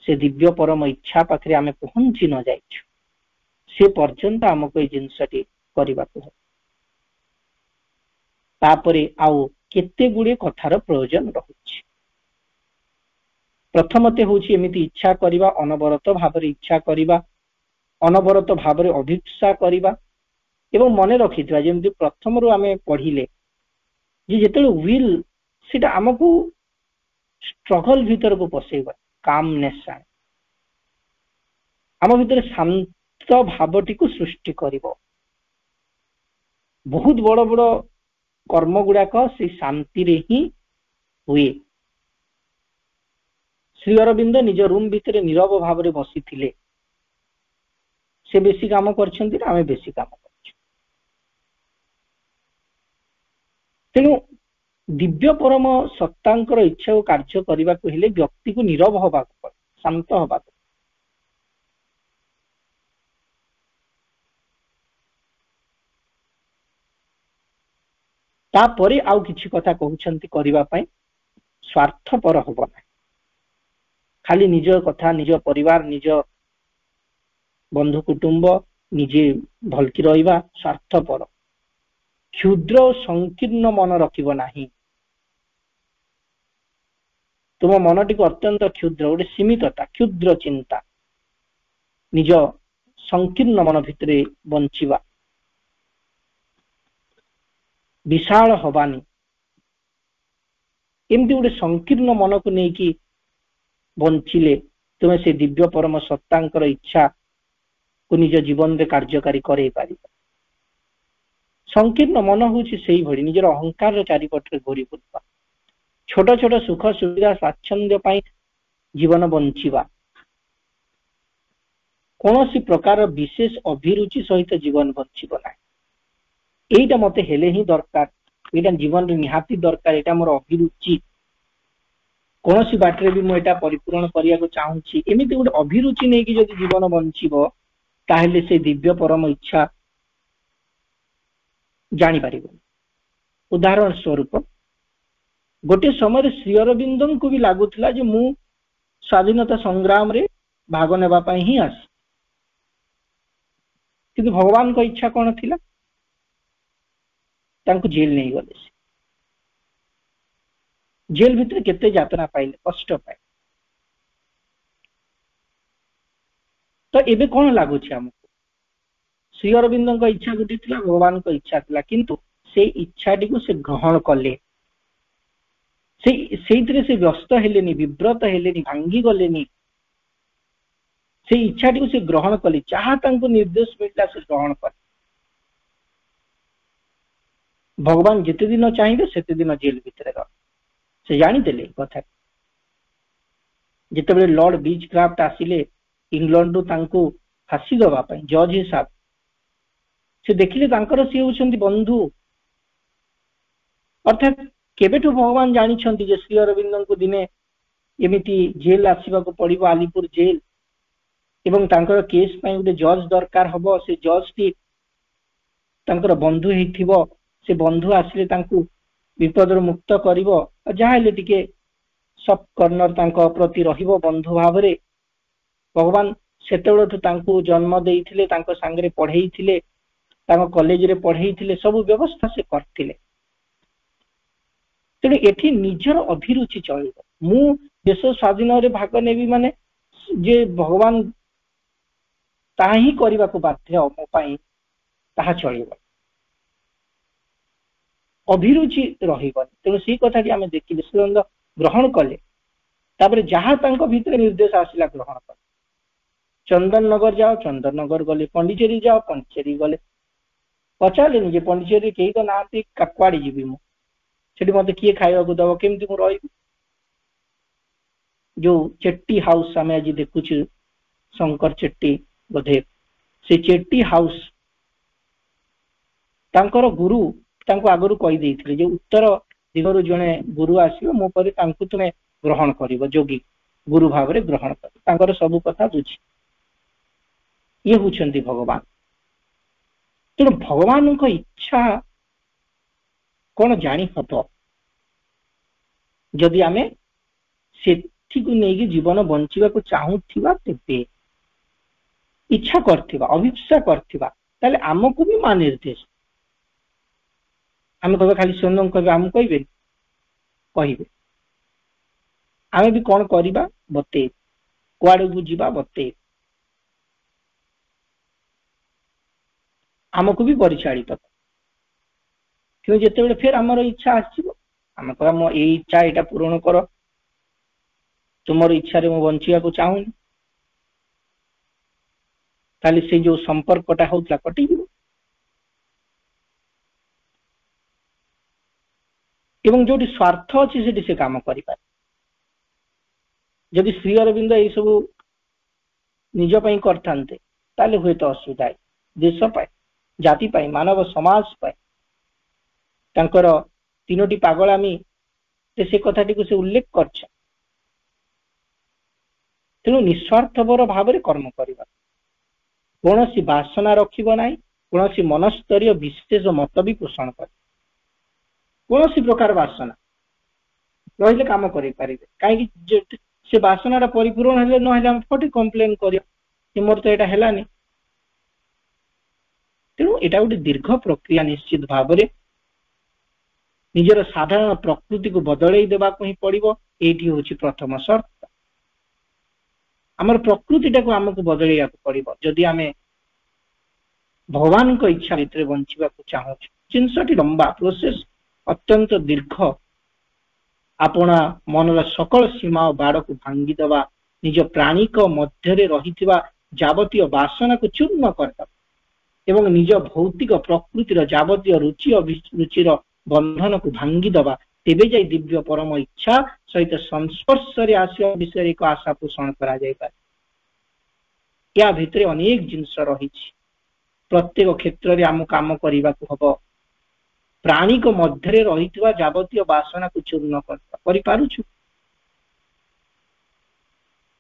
से दिव्य परम इच्छा पाखरे आमे पहुंची न जाइछु से पर्यंत हमको ए जिंसटी करिवा को तापरे आउ केते गुडे कथार प्रयोजन रहुछि प्रथमते होछि एमिति इच्छा करिवा अनवरत भाबरे इच्छा करिवा अनवरत भाबरे अभिप्सा करिवा एवं मने रखिथिबा जेमति प्रथम रु आमे पढिले जे जेतेले विल सेटा हमकु स्ट्रगल भीतर को पसेबा कामनेस आम भीतर शांत भावटी को सृष्टि करिवो बहुत बड़ बड़ कर्म गुड़ाक से शांति रे ही हुए श्री अरविंद निज रूम भीतर नीरव भाव रे बसी थिले से बेसी काम करछंती ना आमे बेसी काम करछु तेनु दिव्य परम सत्तांकर इच्छा को कार्य करबा को हेले व्यक्ति को नीरव होबा को शांत होबा को तापरे आउ किछि कथा कहउछंती करबा पई स्वार्थपर होबो ना खाली निज कथा निज परिवार निज बंधु कुटुंब निजे भलकी रहिबा स्वार्थपर क्षुद्र संकीर्ण मन रखिबो नाही तुम मनटी को अत्यंत क्षुद्र गोटे सीमितता क्षुद्र चिंता निज संकीर्ण मन भितरे बंचिबा विशाल हबानी एमती गोटे संकीर्ण मन को लेकिन बंचिले तुम्हें से दिव्य परम सत्तांकर इच्छा को निज जीवन रे कार्यकारी करे पारि संकीर्ण मन होछि सेही भଳି निजर अहंकार रे चारिपटरे घोरी बुलवा छोट छोट सुख सुविधा स्वाच्छंद्य पाई जीवन बंचिबा कोनोसी प्रकार विशेष अभिरुचि सहित जीवन बंचिबो ना एटा मते हेले ही दरकार एटा जीवन रे निहाती दरकार एटा मोर अभिरुचि କୌଣସି ବାଟରେ ବି ମୁଁ ଏଟା ପରିପୂରଣ କରିବାକୁ ଚାହୁଁଛି, ଏମିତି ଗୋଟେ ଅଭିରୁଚି ନେଇକି ଯଦି ଜୀବନ ବଞ୍ଚିବ ତାହେଲେ ସେ ଦିବ୍ୟ ପରମ ଇଚ୍ଛା ଜାଣିପାରିବ। ଉଦାହରଣ ସ୍ୱରୂପ ଗୋଟେ ସମୟରେ ଶ୍ରୀ ଅରବିନ୍ଦଙ୍କୁ ବି ଲାଗୁଥିଲା ଯେ ମୁଁ ସ୍ୱାଧୀନତା ସଂଗ୍ରାମରେ ଭାଗ ନେବା ପାଇଁ ହିଁ ଆସି, କିନ୍ତୁ ଭଗବାନଙ୍କ ଇଚ୍ଛା କଣ ଥିଲା? ତାଙ୍କୁ ଜେଲ ନେଇଗଲେ। ଜେଲ ଭିତରେ କେତେ ଯାତନା ପାଇଲେ, କଷ୍ଟ ପାଇଲେ। ତ ଏବେ କଣ ଲାଗୁଛି ଆମକୁ? ଶ୍ରୀ ଅରବିନ୍ଦଙ୍କ ଇଚ୍ଛା ଗୋଟେ ଥିଲା, ଭଗବାନଙ୍କ ଇଚ୍ଛା ଥିଲା, କିନ୍ତୁ ସେଇ ଇଚ୍ଛାଟିକୁ ସେ ଗ୍ରହଣ କଲେ। ସେଇଥିରେ ସେ ବ୍ୟସ୍ତ ହେଲେନି, ବିବ୍ରତ ହେଲେନି, ଭାଙ୍ଗି ଗଲେନି। ସେଇ ଇଚ୍ଛାଟିକୁ ସେ ଗ୍ରହଣ କଲେ, ଯାହା ତାଙ୍କୁ ନିର୍ଦ୍ଦେଶ ମିଳିଲା ସେ ଗ୍ରହଣ କଲେ। ଭଗବାନ ଯେତେ ଦିନ ଚାହିଁବେ ସେତେ ଦିନ ଜେଲ ଭିତରେ ରହ, ସେ ଜାଣିଥିଲେ କଥା। ଯେତେବେଳେ ଲର୍ଡ ବିଚକ୍ରାଫ୍ଟ ଆସିଲେ ଇଂଲଣ୍ଡରୁ ତାଙ୍କୁ ଫାଶୀ ଦେବା ପାଇଁ ଜଜ ହିସାବ, ସେ ଦେଖିଲେ ତାଙ୍କର ସିଏ ହେଉଛନ୍ତି ବନ୍ଧୁ। ଅର୍ଥାତ୍ କେବେଠୁ ଭଗବାନ ଜାଣିଛନ୍ତି ଯେ ଶ୍ରୀ ଅରବିନ୍ଦଙ୍କୁ ଦିନେ ଏମିତି ଜେଲ ଆସିବାକୁ ପଡିବ, ଆଲିପୁର ଜେଲ, ଏବଂ ତାଙ୍କର କେସ୍ ପାଇଁ ଗୋଟେ ଜଜ ଦରକାର ହବ। ସେ ଜଜଟି ତାଙ୍କର ବନ୍ଧୁ ହେଇଥିବ, ସେ ବନ୍ଧୁ ଆସିଲେ ତାଙ୍କୁ ବିପଦରୁ ମୁକ୍ତ କରିବ, ଯାହା ହେଲେ ଟିକେ ସଫ୍ଟ କର୍ଣ୍ଣର ତାଙ୍କ ପ୍ରତି ରହିବ ବନ୍ଧୁ ଭାବରେ। ଭଗବାନ ସେତେବେଳଠୁ ତାଙ୍କୁ ଜନ୍ମ ଦେଇଥିଲେ, ତାଙ୍କ ସାଙ୍ଗରେ ପଢେଇଥିଲେ, ତାଙ୍କ କଲେଜରେ ପଢେଇଥିଲେ, ସବୁ ବ୍ୟବସ୍ଥା ସେ କରିଥିଲେ। ତେଣୁ ଏଠି ନିଜର ଅଭିରୁଚି ଚଳିବ। ମୁଁ ଦେଶ ସ୍ୱାଧୀନରେ ଭାଗ ନେବି ମାନେ ଯେ ଭଗବାନ ତାହା ହିଁ କରିବାକୁ ବାଧ୍ୟ ମୋ ପାଇଁ, ତାହା ଚଳିବ, ଅଭିରୁଚି ରହିବନି। ତେଣୁ ସେଇ କଥାଟି ଆମେ ଦେଖିଲେ ଶ୍ରୀ ଅରବିନ୍ଦ ଗ୍ରହଣ କଲେ। ତାପରେ ଯାହା ତାଙ୍କ ଭିତରେ ନିର୍ଦ୍ଦେଶ ଆସିଲା ଗ୍ରହଣ କଲେ। ଚନ୍ଦନ ନଗର ଯାଅ, ଚନ୍ଦନ ନଗର ଗଲେ। ପଣ୍ଡିଚେରୀ ଯାଅ, ପଣ୍ଡିଚେରୀ ଗଲେ। ପଚାରିଲେନି ଯେ ପଣ୍ଡିଚେରୀ କେହି ତ ନାହାନ୍ତି, କୁଆଡେ ଯିବି ମୁଁ, ସେଠି ମତେ କିଏ ଖାଇବାକୁ ଦବ, କେମିତି ମୁଁ ରହିବି? ଯୋଉ ଚେଟ୍ଟି ହାଉସ ଆମେ ଆଜି ଦେଖୁଛୁ, ଶଙ୍କର ଚେଟ୍ଟି ବୋଧେ, ସେ ଚେଟ୍ଟି ହାଉସ ତାଙ୍କର ଗୁରୁ ତାଙ୍କୁ ଆଗରୁ କହିଦେଇଥିଲେ ଯେ ଉତ୍ତର ଦିଗରୁ ଜଣେ ଗୁରୁ ଆସିବ, ମୋ ପରେ ତାଙ୍କୁ ତୁମେ ଗ୍ରହଣ କରିବ, ଯୋଗୀ ଗୁରୁ ଭାବରେ ଗ୍ରହଣ କରିବ। ତାଙ୍କର ସବୁ କଥା ବୁଝି, ଇଏ ହଉଛନ୍ତି ଭଗବାନ। ତେଣୁ ଭଗବାନଙ୍କ ଇଚ୍ଛା କଣ ଜାଣି ହବ ଯଦି ଆମେ ସେଠିକୁ ନେଇକି ଜୀବନ ବଞ୍ଚିବାକୁ ଚାହୁଁଥିବା, ତେବେ ଇଚ୍ଛା କରିଥିବା, ଅଭିପ୍ସା କରିଥିବା, ତାହେଲେ ଆମକୁ ବି ମା ନିର୍ଦ୍ଦେଶ। ଆମେ କହିବା ଖାଲି ସ୍ୱର୍ଣ୍ଣଙ୍କୁ କହିବେ, ଆମକୁ କହିବେନି? କହିବେ। ଆମେ ବି କଣ କରିବା ବତେଇ, କୁଆଡକୁ ଯିବା ବତେଇ, ଆମକୁ ବି ପରିଚାଳିତ। କିନ୍ତୁ ଯେତେବେଳେ ଫେର ଆମର ଇଚ୍ଛା ଆସିବ, ଆମେ କହିବା ମୋ ଏଇ ଇଚ୍ଛା, ଏଇଟା ପୂରଣ କର, ତୁମର ଇଚ୍ଛାରେ ମୁଁ ବଞ୍ଚିବାକୁ ଚାହୁଁନି, ତାହେଲେ ସେଇ ଯୋଉ ସମ୍ପର୍କଟା ହଉଥିଲା କଟିଯିବ। ଏବଂ ଯୋଉଠି ସ୍ୱାର୍ଥ ଅଛି ସେଠି ସେ କାମ କରିପାରେ। ଯଦି ଶ୍ରୀ ଅରବିନ୍ଦ ଏଇ ସବୁ ନିଜ ପାଇଁ କରିଥାନ୍ତେ ତାହେଲେ ହୁଏତ ଅସୁବିଧା, ଦେଶ ପାଇଁ, ଜାତି ପାଇଁ, ମାନବ ସମାଜ ପାଇଁ। ତାଙ୍କର 3ଟି ପାଗଳାମୀ ସେ କଥାଟିକୁ ସେ ଉଲ୍ଲେଖ କରିଛନ୍ତି। ତେଣୁ ନିଃସ୍ୱାର୍ଥପର ଭାବରେ କର୍ମ କରିବା, କୌଣସି ବାସନା ରଖିବ ନାହିଁ, କୌଣସି ମନସ୍ତରୀୟ ବିଶେଷ ମତ ବି ପୋଷଣ କରେ। କୌଣସି ପ୍ରକାର ବାସନା ରହିଲେ କାମ କରିପାରିବେ, କାହିଁକି? ସେ ବାସନାଟା ପରିପୂରଣ ହେଲେ ନହେଲେ ଆମେ ଫଟି କମ୍ପ୍ଲେନ କରିବା ଯେ ମୋର ତ ଏଇଟା ହେଲାନି। ତେଣୁ ଏଇଟା ଗୋଟେ ଦୀର୍ଘ ପ୍ରକ୍ରିୟା। ନିଶ୍ଚିତ ଭାବରେ ନିଜର ସାଧାରଣ ପ୍ରକୃତିକୁ ବଦଳେଇ ଦେବାକୁ ହିଁ ପଡିବ। ଏଇଠି ହଉଛି ପ୍ରଥମ ସର୍ତ୍ତ। ଆମର ପ୍ରକୃତିଟାକୁ ଆମକୁ ବଦଳେଇବାକୁ ପଡିବ ଯଦି ଆମେ ଭଗବାନଙ୍କ ଇଚ୍ଛା ଭିତରେ ବଞ୍ଚିବାକୁ ଚାହୁଁଛୁ। ଜିନିଷଟି ଲମ୍ବା ପ୍ରୋସେସ, ଅତ୍ୟନ୍ତ ଦୀର୍ଘ। ଆପଣା ମନର ସକଳ ସୀମା ଓ ବାଡକୁ ଭାଙ୍ଗିଦେବା, ନିଜ ପ୍ରାଣିକ ମଧ୍ୟରେ ରହିଥିବା ଯାବତୀୟ ବାସନାକୁ ଚୂର୍ଣ୍ଣ କରିଦେବା ଏବଂ ନିଜ ଭୌତିକ ପ୍ରକୃତିର ଯାବତୀୟ ରୁଚି ଅଭିରୁଚିର ବନ୍ଧନକୁ ଭାଙ୍ଗିଦେବା, ତେବେ ଯାଇ ଦିବ୍ୟ ପରମ ଇଚ୍ଛା ସହିତ ସଂସ୍ପର୍ଶରେ ଆସିବା ବିଷୟରେ ଏକ ଆଶା ପୋଷଣ କରାଯାଇପାରେ। ୟା ଭିତରେ ଅନେକ ଜିନିଷ ରହିଛି। ପ୍ରତ୍ୟେକ କ୍ଷେତ୍ରରେ ଆମକୁ କାମ କରିବାକୁ ହବ। ପ୍ରାଣିକ ମଧ୍ୟରେ ରହିଥିବା ଯାବତୀୟ ବାସନାକୁ ଚୂର୍ଣ୍ଣ କରିପାରୁଛୁ?